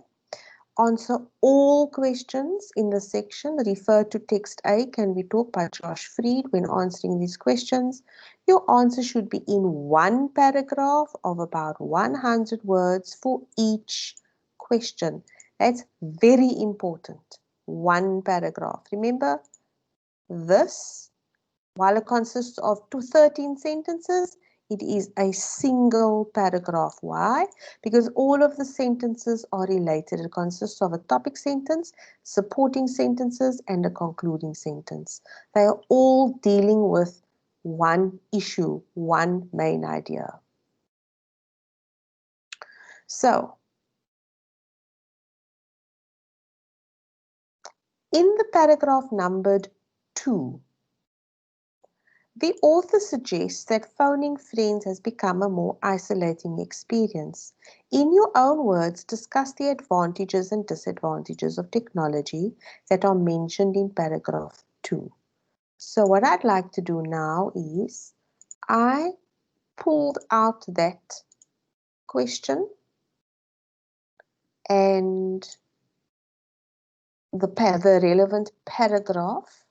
Answer all questions in the section. Refer to text A, Can We Talk by Josh Freed. When answering these questions, your answer should be in one paragraph of about 100 words for each question. That's very important. One paragraph. Remember, this, while it consists of 13 sentences, it is a single paragraph. Why? Because all of the sentences are related. It consists of a topic sentence, supporting sentences, and a concluding sentence. They are all dealing with one issue, one main idea. So, in the paragraph numbered 2, the author suggests that phoning friends has become a more isolating experience. In your own words, discuss the advantages and disadvantages of technology that are mentioned in paragraph 2. So what I'd like to do now is I pulled out that question and the relevant paragraph.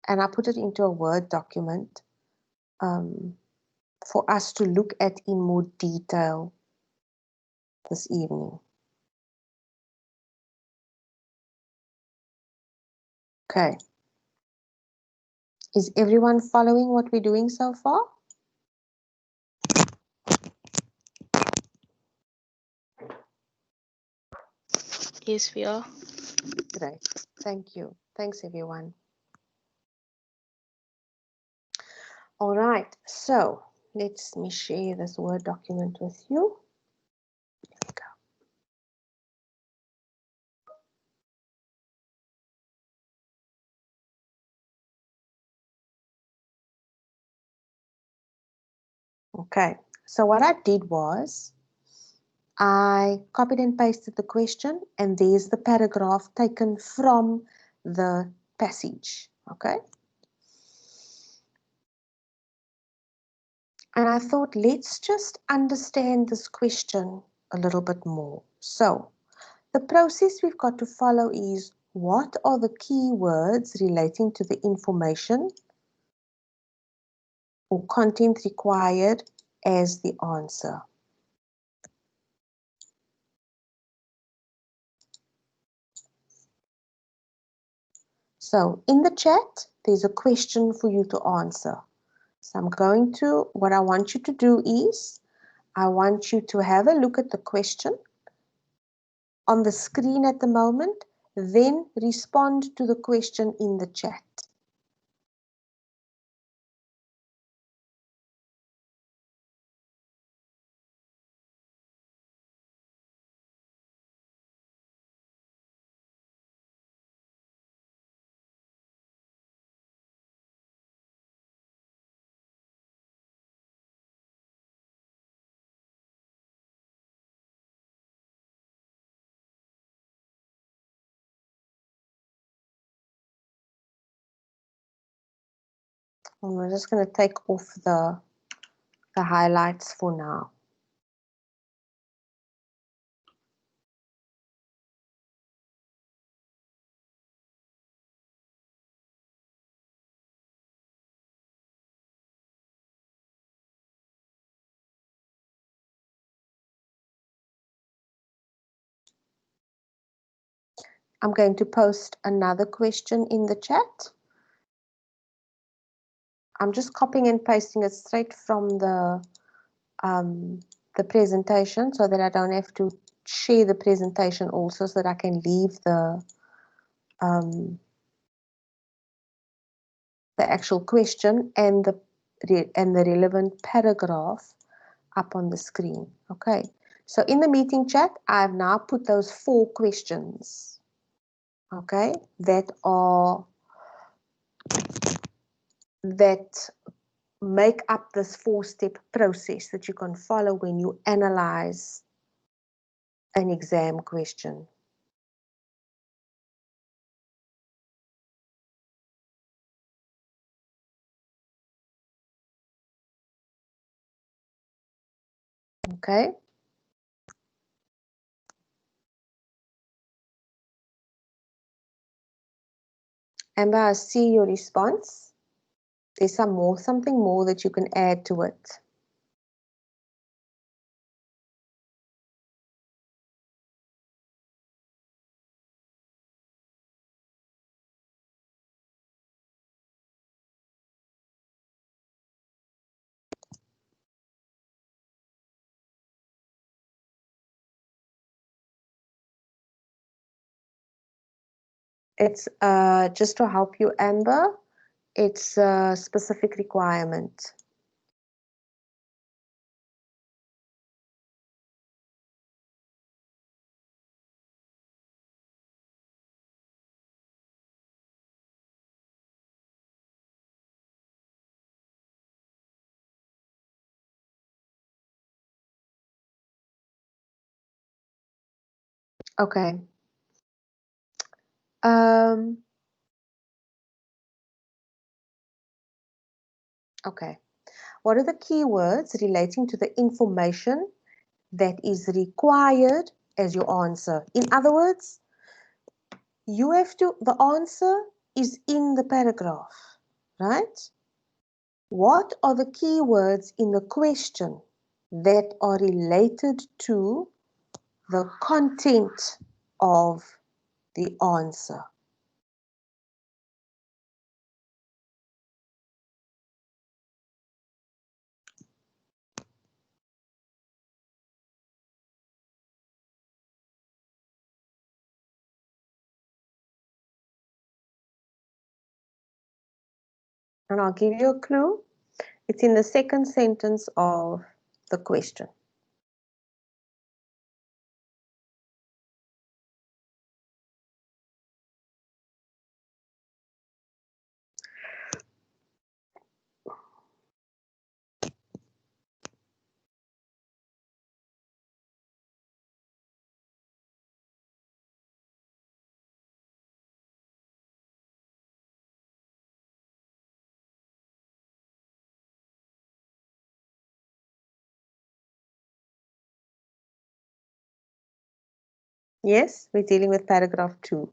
And I put it into a Word document for us to look at in more detail this evening. Okay. Is everyone following what we're doing so far? Yes, we are. Great. Thank you. Thanks, everyone. All right. So let me share this Word document with you. Here we go. Okay. So what I did was I copied and pasted the question, and there's the paragraph taken from the passage. Okay. And I thought, let's just understand this question a little bit more. So the process we've got to follow is, what are the key words relating to the information or content required as the answer? So in the chat, there's a question for you to answer. So what I want you to do is, I want you to have a look at the question on the screen at the moment, then respond to the question in the chat. I'm just going to take off the highlights for now. I'm going to post another question in the chat. I'm just copying and pasting it straight from the presentation so that I don't have to share the presentation also, so that I can leave the actual question and the relevant paragraph up on the screen. Okay, so in the meeting chat, I've now put those 4 questions, okay, that make up this 4-step process that you can follow when you analyze an exam question. Okay. Amber, I see your response. There's something more that you can add to it. It's just to help you, Amber. It's a specific requirement. Okay. Okay. What are the keywords relating to the information that is required as your answer? In other words, you have to, the answer is in the paragraph, right? What are the keywords in the question that are related to the content of the answer? And I'll give you a clue. It's in the second sentence of the question. Yes, we're dealing with paragraph 2.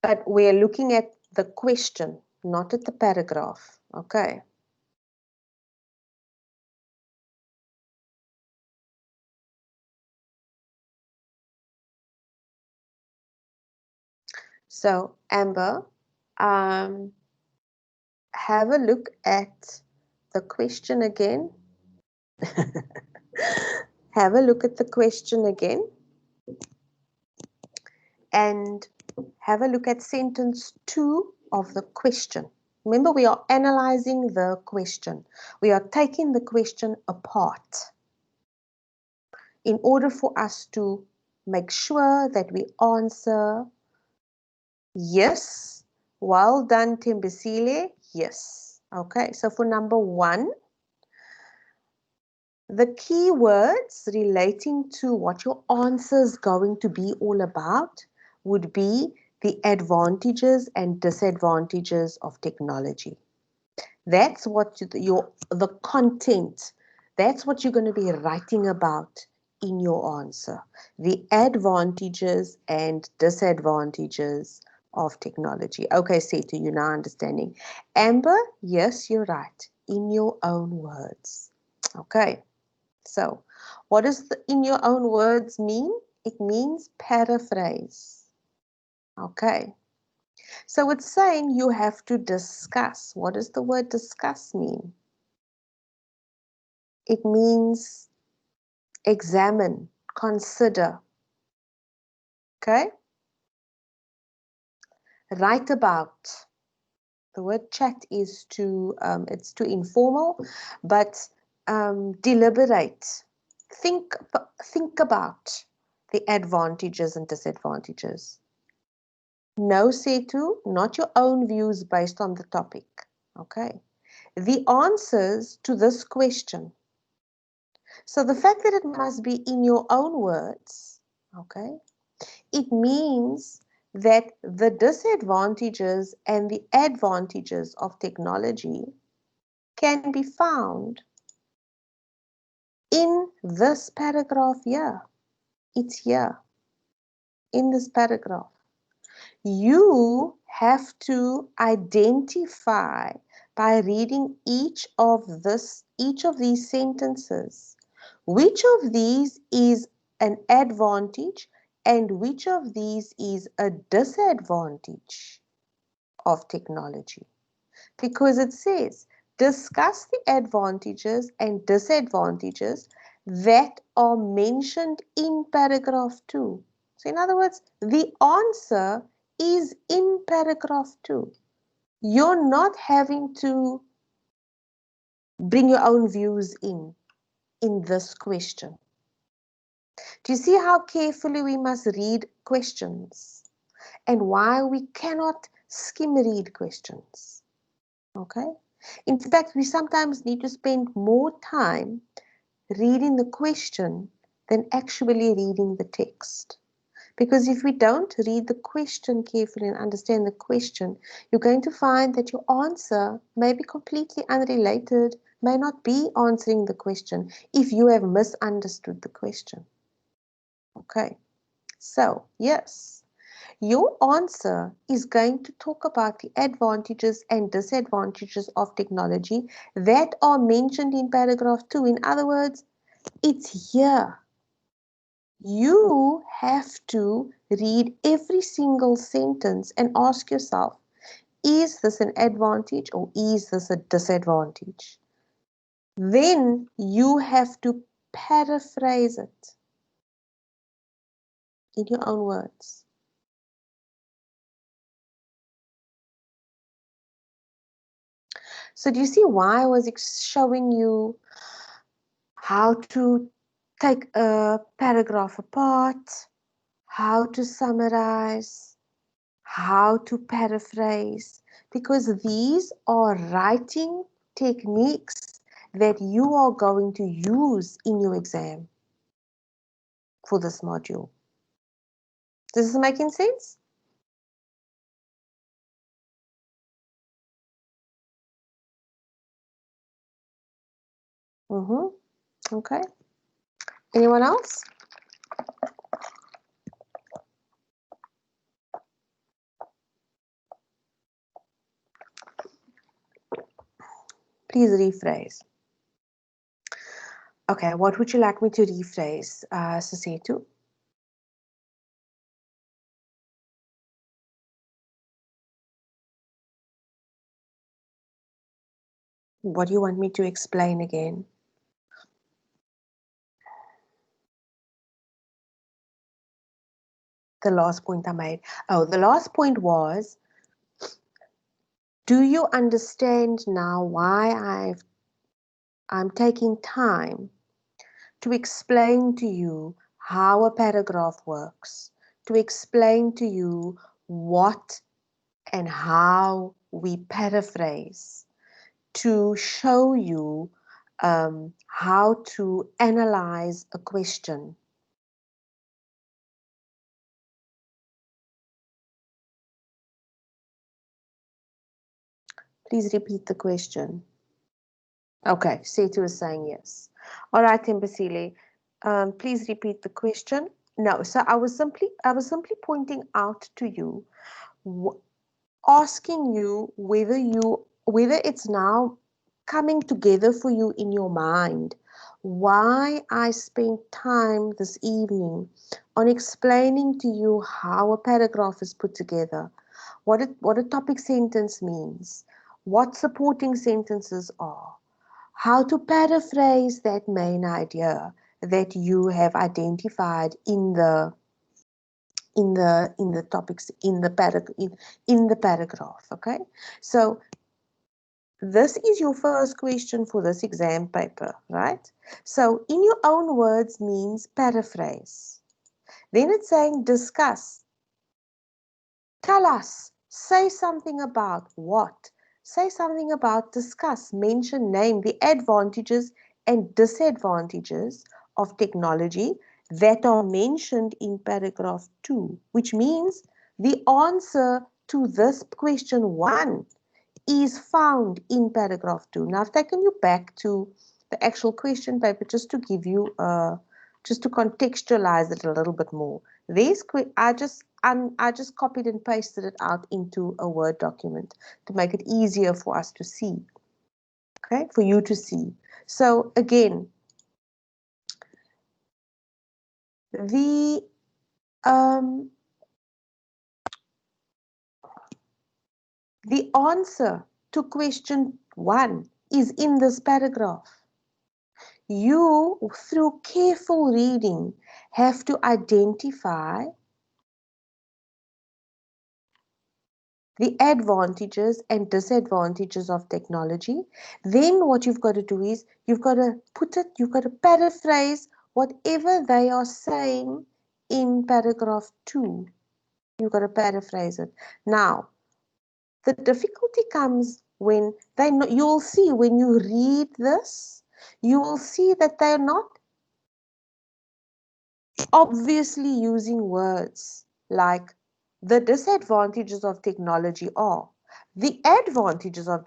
But we're looking at the question, not at the paragraph. Okay. So, Amber, have a look at the question again. Have a look at the question again. And have a look at sentence 2 of the question. Remember, we are analyzing the question. We are taking the question apart in order for us to make sure that we answer yes. Well done, Tembisile. Yes. Okay, so for number 1, the key words relating to what your answer is going to be all about would be the advantages and disadvantages of technology. That's what the content, that's what you're going to be writing about in your answer. The advantages and disadvantages of technology. Okay, Setu, you're now understanding. Amber, yes, you're right. In your own words. Okay, so what does the in your own words mean? It means paraphrase. Okay. So it's saying you have to discuss. What does the word discuss mean? It means examine, consider. Okay? Write about. The word chat is it's too informal, but deliberate. Think about the advantages and disadvantages. No, Setu, not your own views based on the topic. Okay? The answers to this question. So the fact that it must be in your own words, okay, it means that the disadvantages and the advantages of technology can be found in this paragraph here. It's here in this paragraph. You have to identify by reading each of these sentences, which of these is an advantage and which of these is a disadvantage of technology. Because it says, discuss the advantages and disadvantages that are mentioned in paragraph 2. So in other words, the answer is in paragraph 2. You're not having to bring your own views in this question. Do you see how carefully we must read questions and why we cannot skim read questions? Okay? In fact, we sometimes need to spend more time reading the question than actually reading the text. Because if we don't read the question carefully and understand the question, you're going to find that your answer may be completely unrelated, may not be answering the question if you have misunderstood the question. Okay, so yes, your answer is going to talk about the advantages and disadvantages of technology that are mentioned in paragraph 2. In other words, it's here. You have to read every single sentence and ask yourself, is this an advantage or is this a disadvantage? Then you have to paraphrase it in your own words. So do you see why I was showing you how to take a paragraph apart, how to summarize, how to paraphrase? Because these are writing techniques that you are going to use in your exam for this module. This is making sense? Okay. Anyone else? Please rephrase. Okay, what would you like me to rephrase, Sasetu? What do you want me to explain again? The last point I made. Oh, the last point was, do you understand now why I'm taking time to explain to you how a paragraph works, to explain to you what and how we paraphrase, to show you how to analyze a question. Please repeat the question. Okay, Setu is saying yes. All right, Tembasile, please repeat the question. No, so I was simply pointing out to you, asking you whether it's now coming together for you in your mind why I spent time this evening on explaining to you how a paragraph is put together, what a topic sentence means, what supporting sentences are, how to paraphrase that main idea that you have identified in the topics in the paragraph. Okay, so this is your first question for this exam paper, right? So in your own words means paraphrase. Then it's saying discuss. Tell us, say something about what? Say something about, discuss, mention, name the advantages and disadvantages of technology that are mentioned in paragraph 2, which means the answer to this question 1 is found in paragraph 2. Now I've taken you back to the actual question paper just to give you just to contextualize it a little bit more. I just copied and pasted it out into a Word document to make it easier for us to see. Okay, for you to see. So again, the answer to question 1 is in this paragraph. You, through careful reading, have to identify the advantages and disadvantages of technology. Then what you've got to do is you've got to paraphrase whatever they are saying in paragraph 2. You've got to paraphrase it. Now, the difficulty comes when you'll see when you read this, you will see that they're not obviously using words like the disadvantages of technology are, the advantages of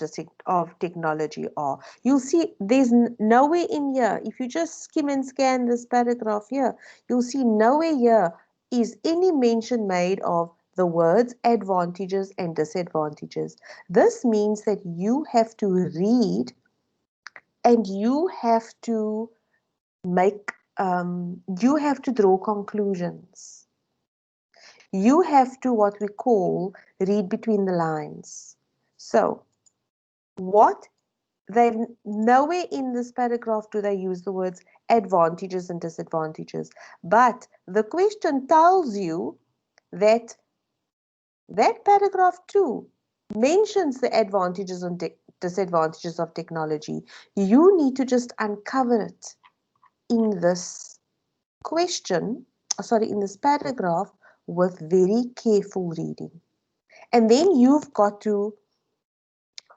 technology are. You'll see there's nowhere in here, if you just skim and scan this paragraph here, you'll see nowhere here is any mention made of the words advantages and disadvantages. This means that you have to read and you have to you have to draw conclusions. You have to, what we call, read between the lines. So, nowhere in this paragraph do they use the words advantages and disadvantages. But the question tells you that paragraph 2 mentions the advantages and disadvantages of technology. You need to just uncover it in this in this paragraph with very careful reading. And then you've got to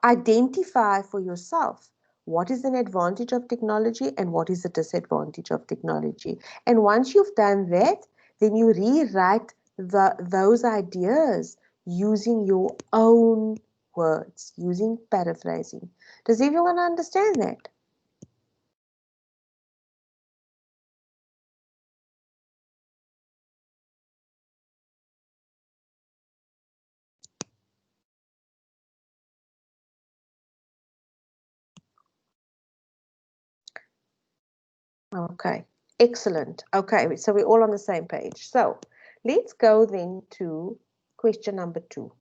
identify for yourself what is an advantage of technology and what is a disadvantage of technology. And once you've done that, then you rewrite those ideas using your own words, using paraphrasing. Does everyone understand that? Okay, excellent. Okay, so we're all on the same page. So let's go then to question number 2.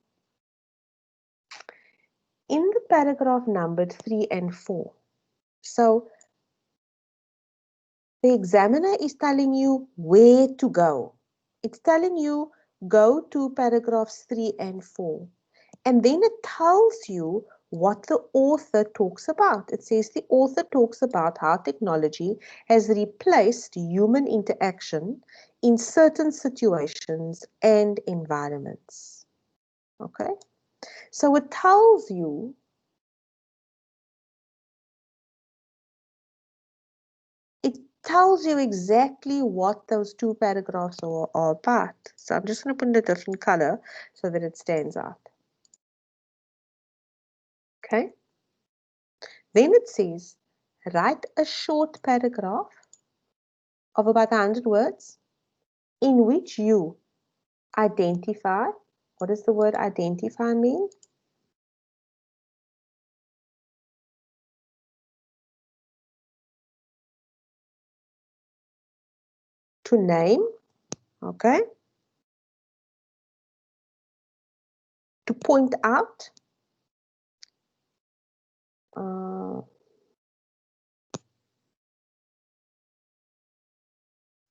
In the paragraph numbered 3 and 4, so the examiner is telling you where to go. It's telling you go to paragraphs 3 and 4. And then it tells you what the author talks about. It says the author talks about how technology has replaced human interaction in certain situations and environments. Okay? So it tells you exactly what those 2 paragraphs are about. So I'm just going to put in a different color so that it stands out. Okay. Then it says, write a short paragraph of about 100 words in which you identify. What does the word identify mean? To name, okay? To point out.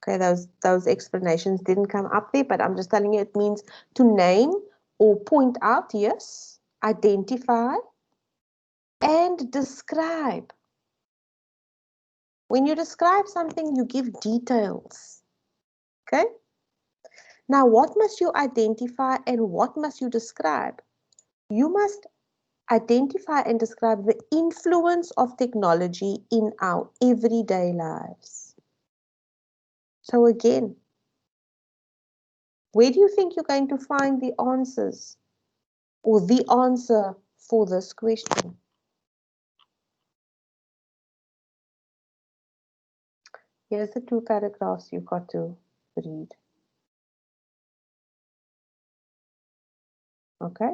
Okay, those explanations didn't come up there, but I'm just telling you it means to name or point out, yes, identify, and describe. When you describe something, you give details. Okay? Now, what must you identify and what must you describe? You must identify and describe the influence of technology in our everyday lives. So again, where do you think you're going to find the answers or the answer for this question? Here's the 2 paragraphs you've got to read. Okay?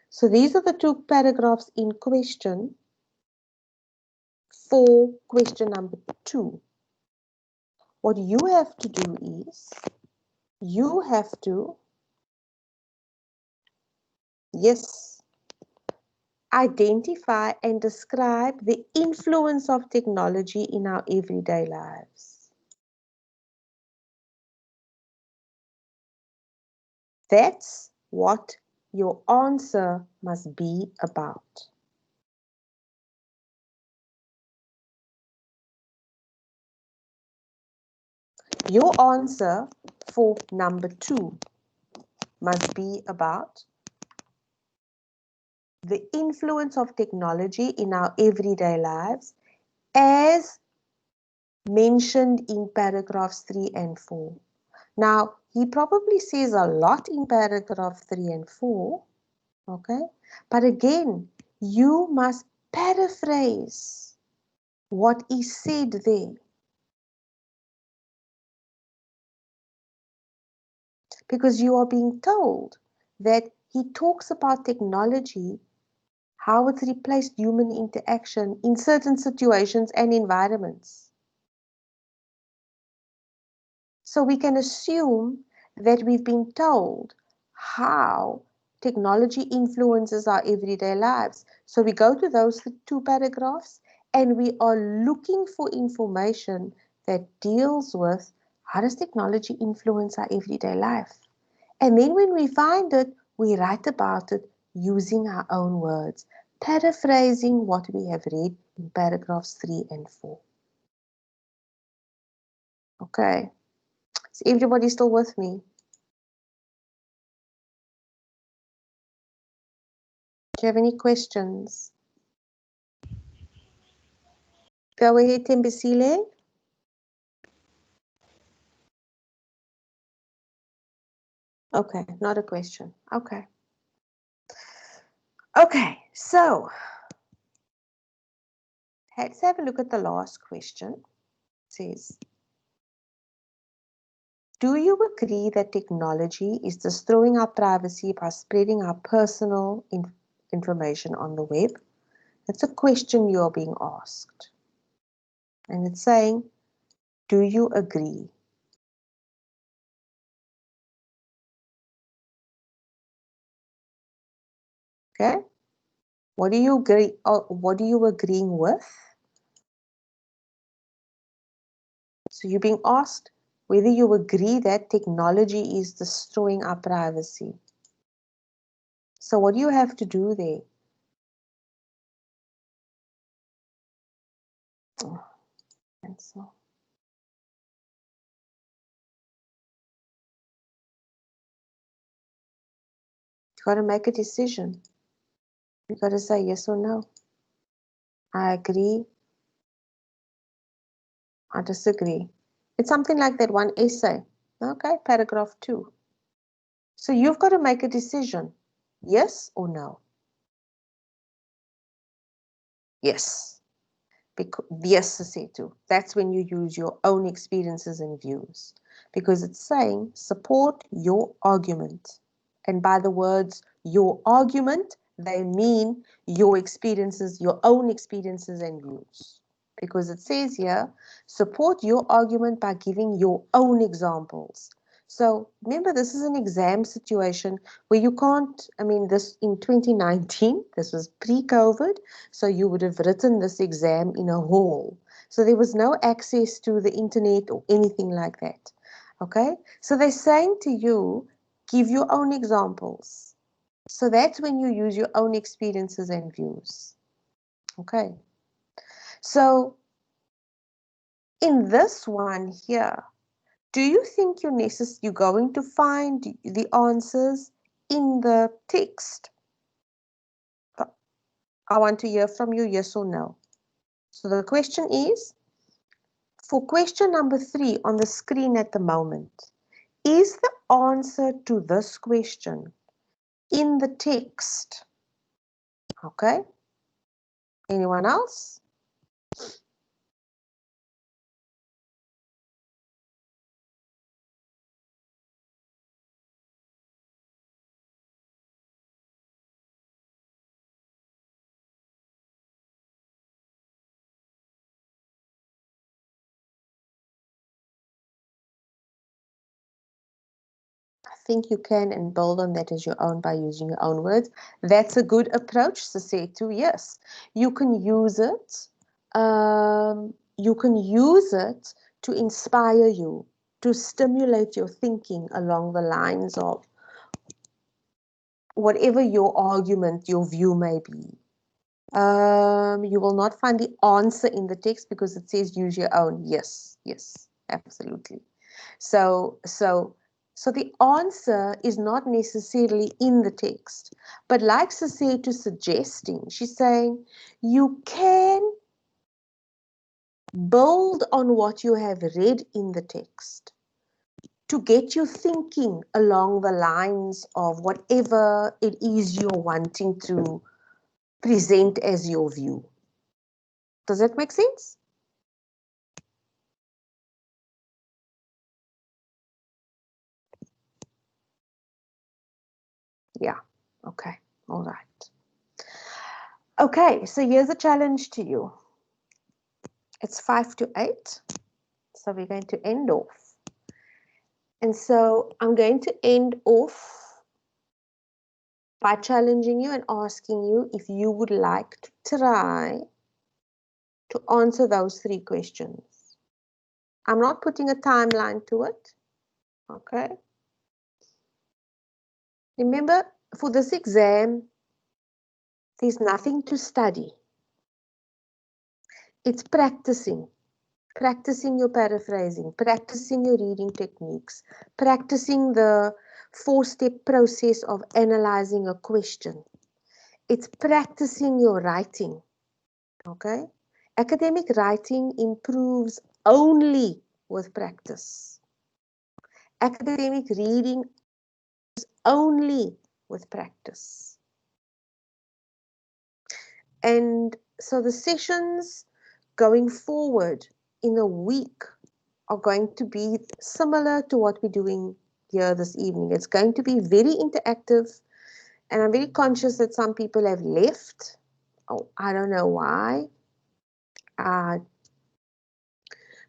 So these are the 2 paragraphs in question for question number 2. What you have to do is, you have to, yes, identify and describe the influence of technology in our everyday lives. That's what your answer must be about. Your answer for number 2 must be about the influence of technology in our everyday lives as mentioned in paragraphs 3 and 4. Now, he probably says a lot in paragraph 3 and 4, okay? But again, you must paraphrase what is said there. Because you are being told that he talks about technology, how it's replaced human interaction in certain situations and environments. So we can assume that we've been told how technology influences our everyday lives. So we go to those 2 paragraphs and we are looking for information that deals with how does technology influence our everyday life. And then when we find it, we write about it using our own words, paraphrasing what we have read in paragraphs 3 and 4. Okay. Is everybody still with me? Do you have any questions? Go ahead, Tembisile. Okay, not a question. Okay. Okay, so let's have a look at the last question. It says, do you agree that technology is destroying our privacy by spreading our personal information on the web? That's a question you're being asked. And it's saying, do you agree? Okay. What do you agree? What are you agreeing with? So you're being asked whether you agree that technology is destroying our privacy. So what do you have to do there? Oh, cancel. You've got to make a decision. You've got to say yes or no. I agree. I disagree. It's something like that one essay. Okay, paragraph 2. So you've got to make a decision. Yes or no? Yes. Yes, Setu. That's when you use your own experiences and views. Because it's saying support your argument. And by the words your argument, they mean your experiences, your own experiences and views. Because it says here, support your argument by giving your own examples. So remember, this is an exam situation where you can't, I mean, this in 2019, this was pre-COVID, so you would have written this exam in a hall. So there was no access to the internet or anything like that. Okay? So they're saying to you, give your own examples. So that's when you use your own experiences and views. Okay? So in this one here, do you think you're going to find the answers in the text? I want to hear from you, yes or no. So the question is, for question number 3 on the screen at the moment, is the answer to this question in the text? Okay. Anyone else? I think you can and build on that as your own by using your own words. That's a good approach, Setu. Yes, you can use it. You can use it to inspire you, to stimulate your thinking along the lines of whatever your argument, your view may be. You will not find the answer in the text because it says use your own. Yes, yes, absolutely. So the answer is not necessarily in the text, but like Setu suggesting, she's saying you can build on what you have read in the text to get you thinking along the lines of whatever it is you're wanting to present as your view. Does that make sense? Yeah, okay, all right. Okay, so here's a challenge to you. It's 5 to 8, so we're going to end off. And so I'm going to end off by challenging you and asking you if you would like to try to answer those 3 questions. I'm not putting a timeline to it, okay? Remember, for this exam, there's nothing to study. It's practicing. Practicing your paraphrasing, practicing your reading techniques, practicing the 4-step process of analyzing a question. It's practicing your writing, okay? Academic writing improves only with practice. Academic reading is only with practice. And so the sessions going forward in a week are going to be similar to what we're doing here this evening. It's going to be very interactive, and I'm very conscious that some people have left. Oh, I don't know why.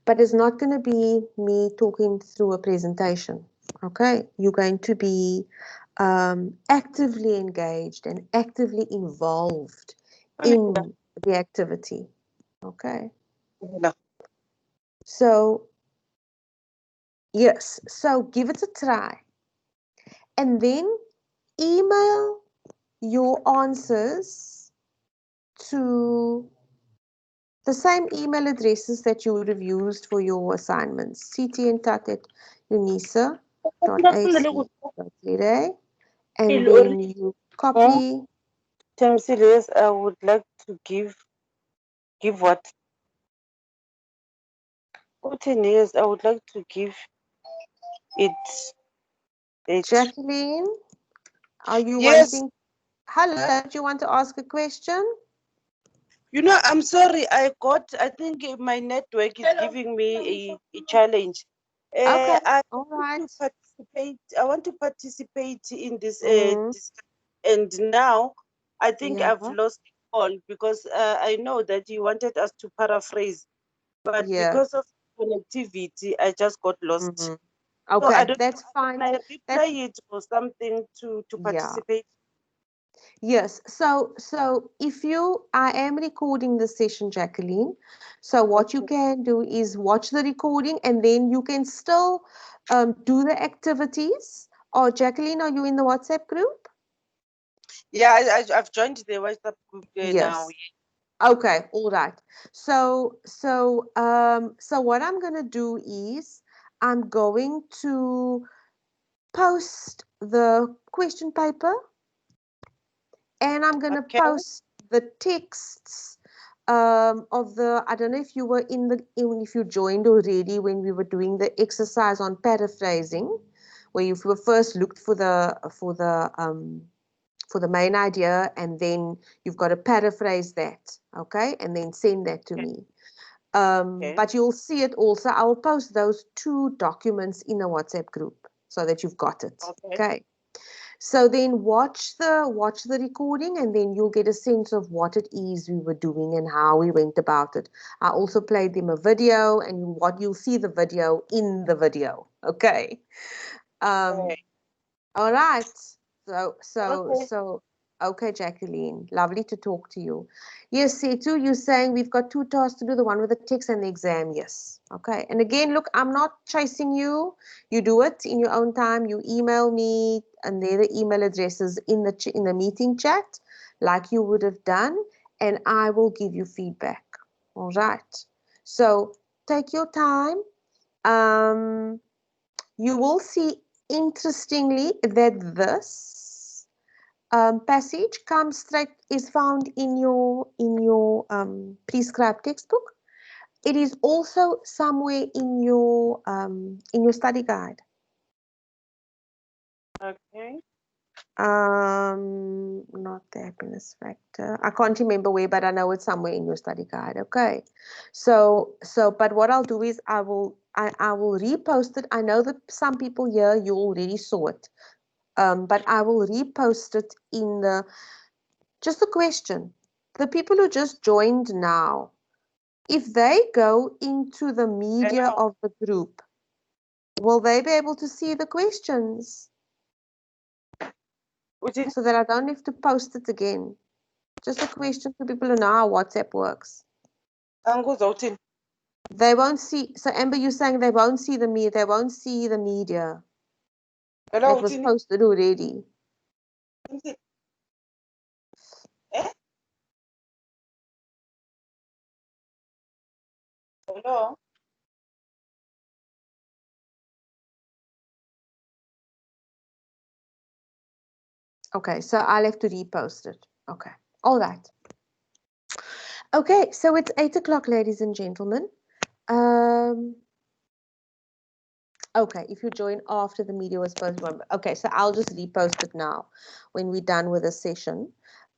But it's not going to be me talking through a presentation. Okay, you're going to be actively engaged and actively involved in the activity. Okay. So yes, so give it a try. And then email your answers to the same email addresses that you would have used for your assignments. ctntat@unisa.ac.za, and then you copy. I'm serious. I would like to give what? Yes, I would like to give it. Jacqueline, are you Yes. wanting Hello, do you want to ask a question? You know, I'm sorry. I think my network is giving me a challenge. Okay, I all want right. to participate. I want to participate in this, Mm, and now I think yeah, I've lost the call because I know that you wanted us to paraphrase, but yeah. because of connectivity, I just got lost. Mm-hmm. So I Okay, don't that's know. fine. Can I That's replay it or something to yeah. participate? Yes. So if you, I am recording the session, Jacqueline. So what you Okay. can do is watch the recording, and then you can still do the activities. Or Jacqueline, are you in the WhatsApp group? Yeah, I've joined the WhatsApp group now. Yes. Okay, all right. So what I'm gonna do is I'm going to post the question paper, and I'm gonna Okay. post the texts of the, I don't know if you were in the, even if you joined already when we were doing the exercise on paraphrasing, where you were first looked for the main idea, and then you've got to paraphrase that, okay, and then send that to me. Okay. But you'll see it also. I will post those 2 documents in a WhatsApp group so that you've got it. Okay. Okay. So then watch the recording, and then you'll get a sense of what it is we were doing and how we went about it. I also played them a video, and what you'll see the video in the video. Okay. Okay. All right. So, so, Okay. so, okay, Jacqueline, lovely to talk to you. Yes, Setu, you're saying we've got 2 tasks to do, the one with the text and the exam. Yes. Okay. And again, look, I'm not chasing you. You do it in your own time. You email me, and there are the email addresses in the meeting chat, like you would have done, and I will give you feedback. All right. So take your time. You will see, interestingly, that this passage comes straight, is found in your prescribed textbook. It is also somewhere in your study guide. Okay. Not the happiness factor. I can't remember where, but I know it's somewhere in your study guide. Okay. So but what I'll do is I will repost it. I know that some people here, you already saw it. But I will repost it in the, just a question. The people who just joined now, if they go into the media Hello. of the group, will they be able to see the questions so that I don't have to post it again? Just a question for people who know how WhatsApp works. They won't see. So Amber, you're saying they won't see the media. They won't see the media that was posted already. Hello. Okay, so I'll have to repost it. Okay, all right. Okay, so it's 8 o'clock, ladies and gentlemen. Okay, if you join after the media was posted. Okay, so I'll just repost it now when we're done with the session.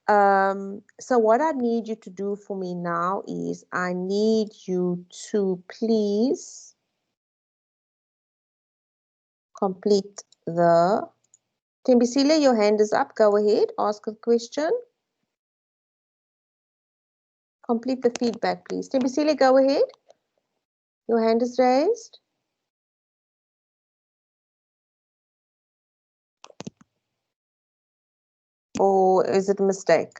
So what I need you to do for me now is I need you to please complete the... Tembisile, your hand is up. Go ahead, ask a question. Complete the feedback, please. Tembisile, go ahead. Your hand is raised. Or is it a mistake?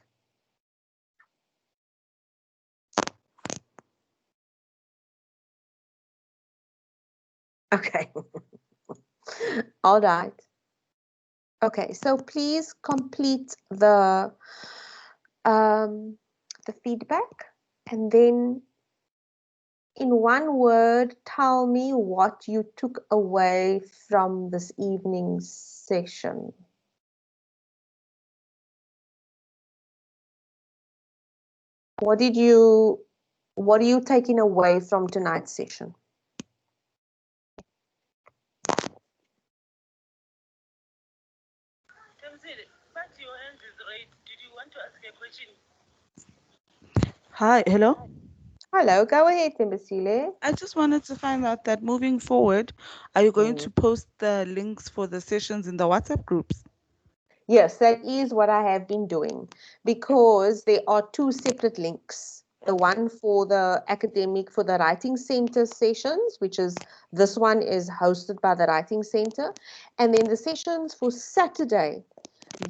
Okay. All right. Okay, so please complete the feedback, and then in one word, tell me what you took away from this evening's session. What are you taking away from tonight's session? Hi, hello. Hello, go ahead, Tembisile. I just wanted to find out that moving forward, are you going to post the links for the sessions in the WhatsApp groups? Yes, that is what I have been doing, because there are two separate links. The one for the academic, for the Writing Center sessions, which is, this one is hosted by the Writing Center. And then the sessions for Saturday,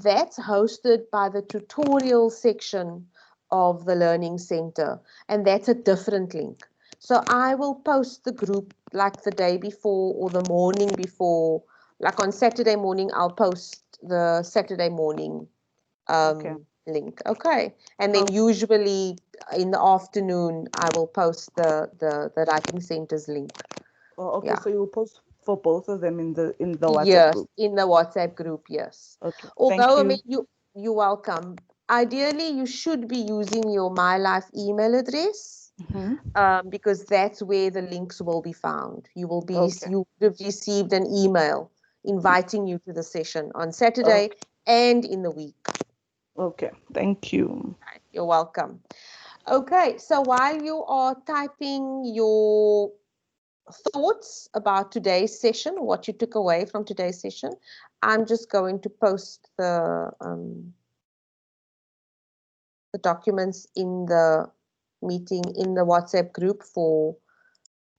that's hosted by the tutorial section of the Learning Center. And that's a different link. So I will post the group like the day before or the morning before. Like on Saturday morning, I'll post the Saturday morning link. Okay. And then usually in the afternoon, I will post the Writing Center's link. Oh, okay. Yeah. So you will post for both of them in the WhatsApp Yes, group. in the WhatsApp group, yes. Okay. Although, I Thank you. mean, you're welcome. Ideally, you should be using your My Life email address. Because that's where the links will be found. You will be, you would have received an email inviting you to the session on Saturday and in the week. Okay, thank you. You're welcome. Okay, so while you are typing your thoughts about today's session, what you took away from today's session, I'm just going to post the documents in the meeting in the WhatsApp group for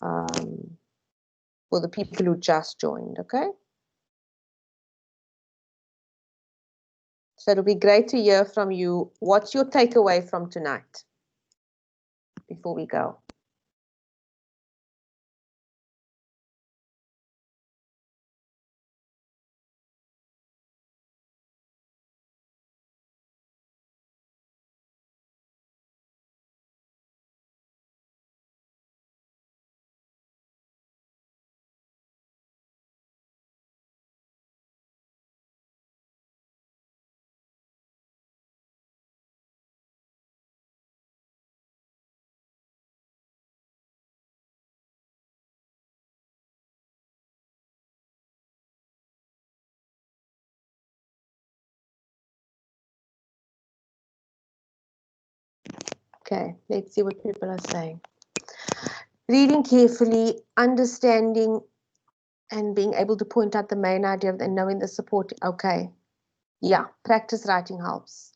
the people who just joined, okay? So it'll be great to hear from you. What's your takeaway from tonight before we go? Okay, let's see what people are saying. Reading carefully, understanding, and being able to point out the main idea and knowing the support. Okay, yeah, practice writing helps.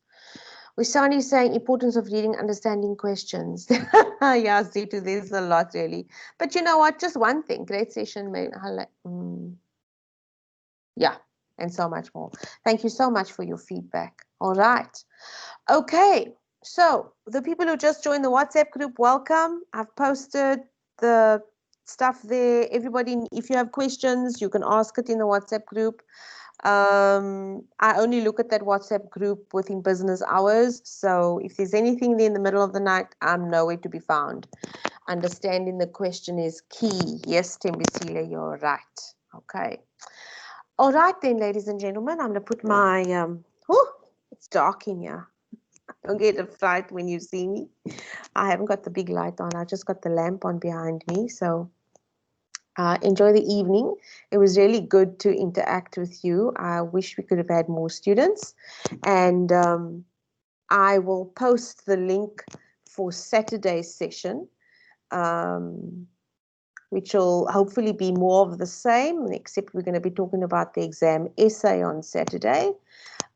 Wishani is saying importance of reading, understanding questions. Yeah, Zitu, there's a lot really. But you know what? Just one thing. Great session. Yeah, and so much more. Thank you so much for your feedback. All right. Okay, so the people who just joined the WhatsApp group, welcome. I've posted the stuff there. Everybody, if you have questions, you can ask it in the WhatsApp group. I only look at that WhatsApp group within business hours. So if there's anything there in the middle of the night, I'm nowhere to be found. Understanding the question is key. Yes, Tembisile, you're right. Okay. All right then, ladies and gentlemen, I'm going to put my, it's dark in here. Don't get a fright when you see me. I haven't got the big light on. I just got the lamp on behind me. So enjoy the evening. It was really good to interact with you. I wish we could have had more students. And I will post the link for Saturday's session, which will hopefully be more of the same, except we're going to be talking about the exam essay on Saturday.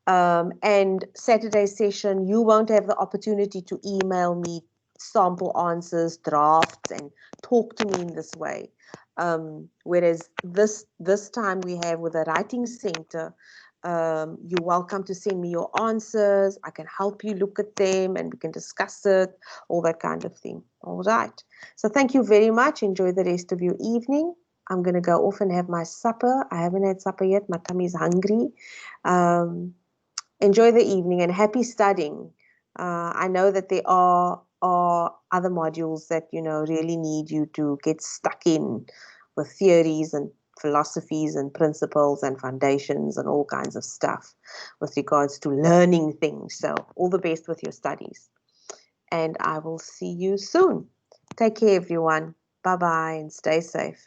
And Saturday session, you won't have the opportunity to email me sample answers, drafts, and talk to me in this way. Whereas this time we have with the Writing Center, you're welcome to send me your answers. I can help you look at them and we can discuss it, all that kind of thing. All right. So thank you very much. Enjoy the rest of your evening. I'm going to go off and have my supper. I haven't had supper yet. My tummy's hungry. Enjoy the evening and happy studying. I know that there are other modules that, you know, really need you to get stuck in with theories and philosophies and principles and foundations and all kinds of stuff with regards to learning things. So all the best with your studies. And I will see you soon. Take care, everyone. Bye-bye and stay safe.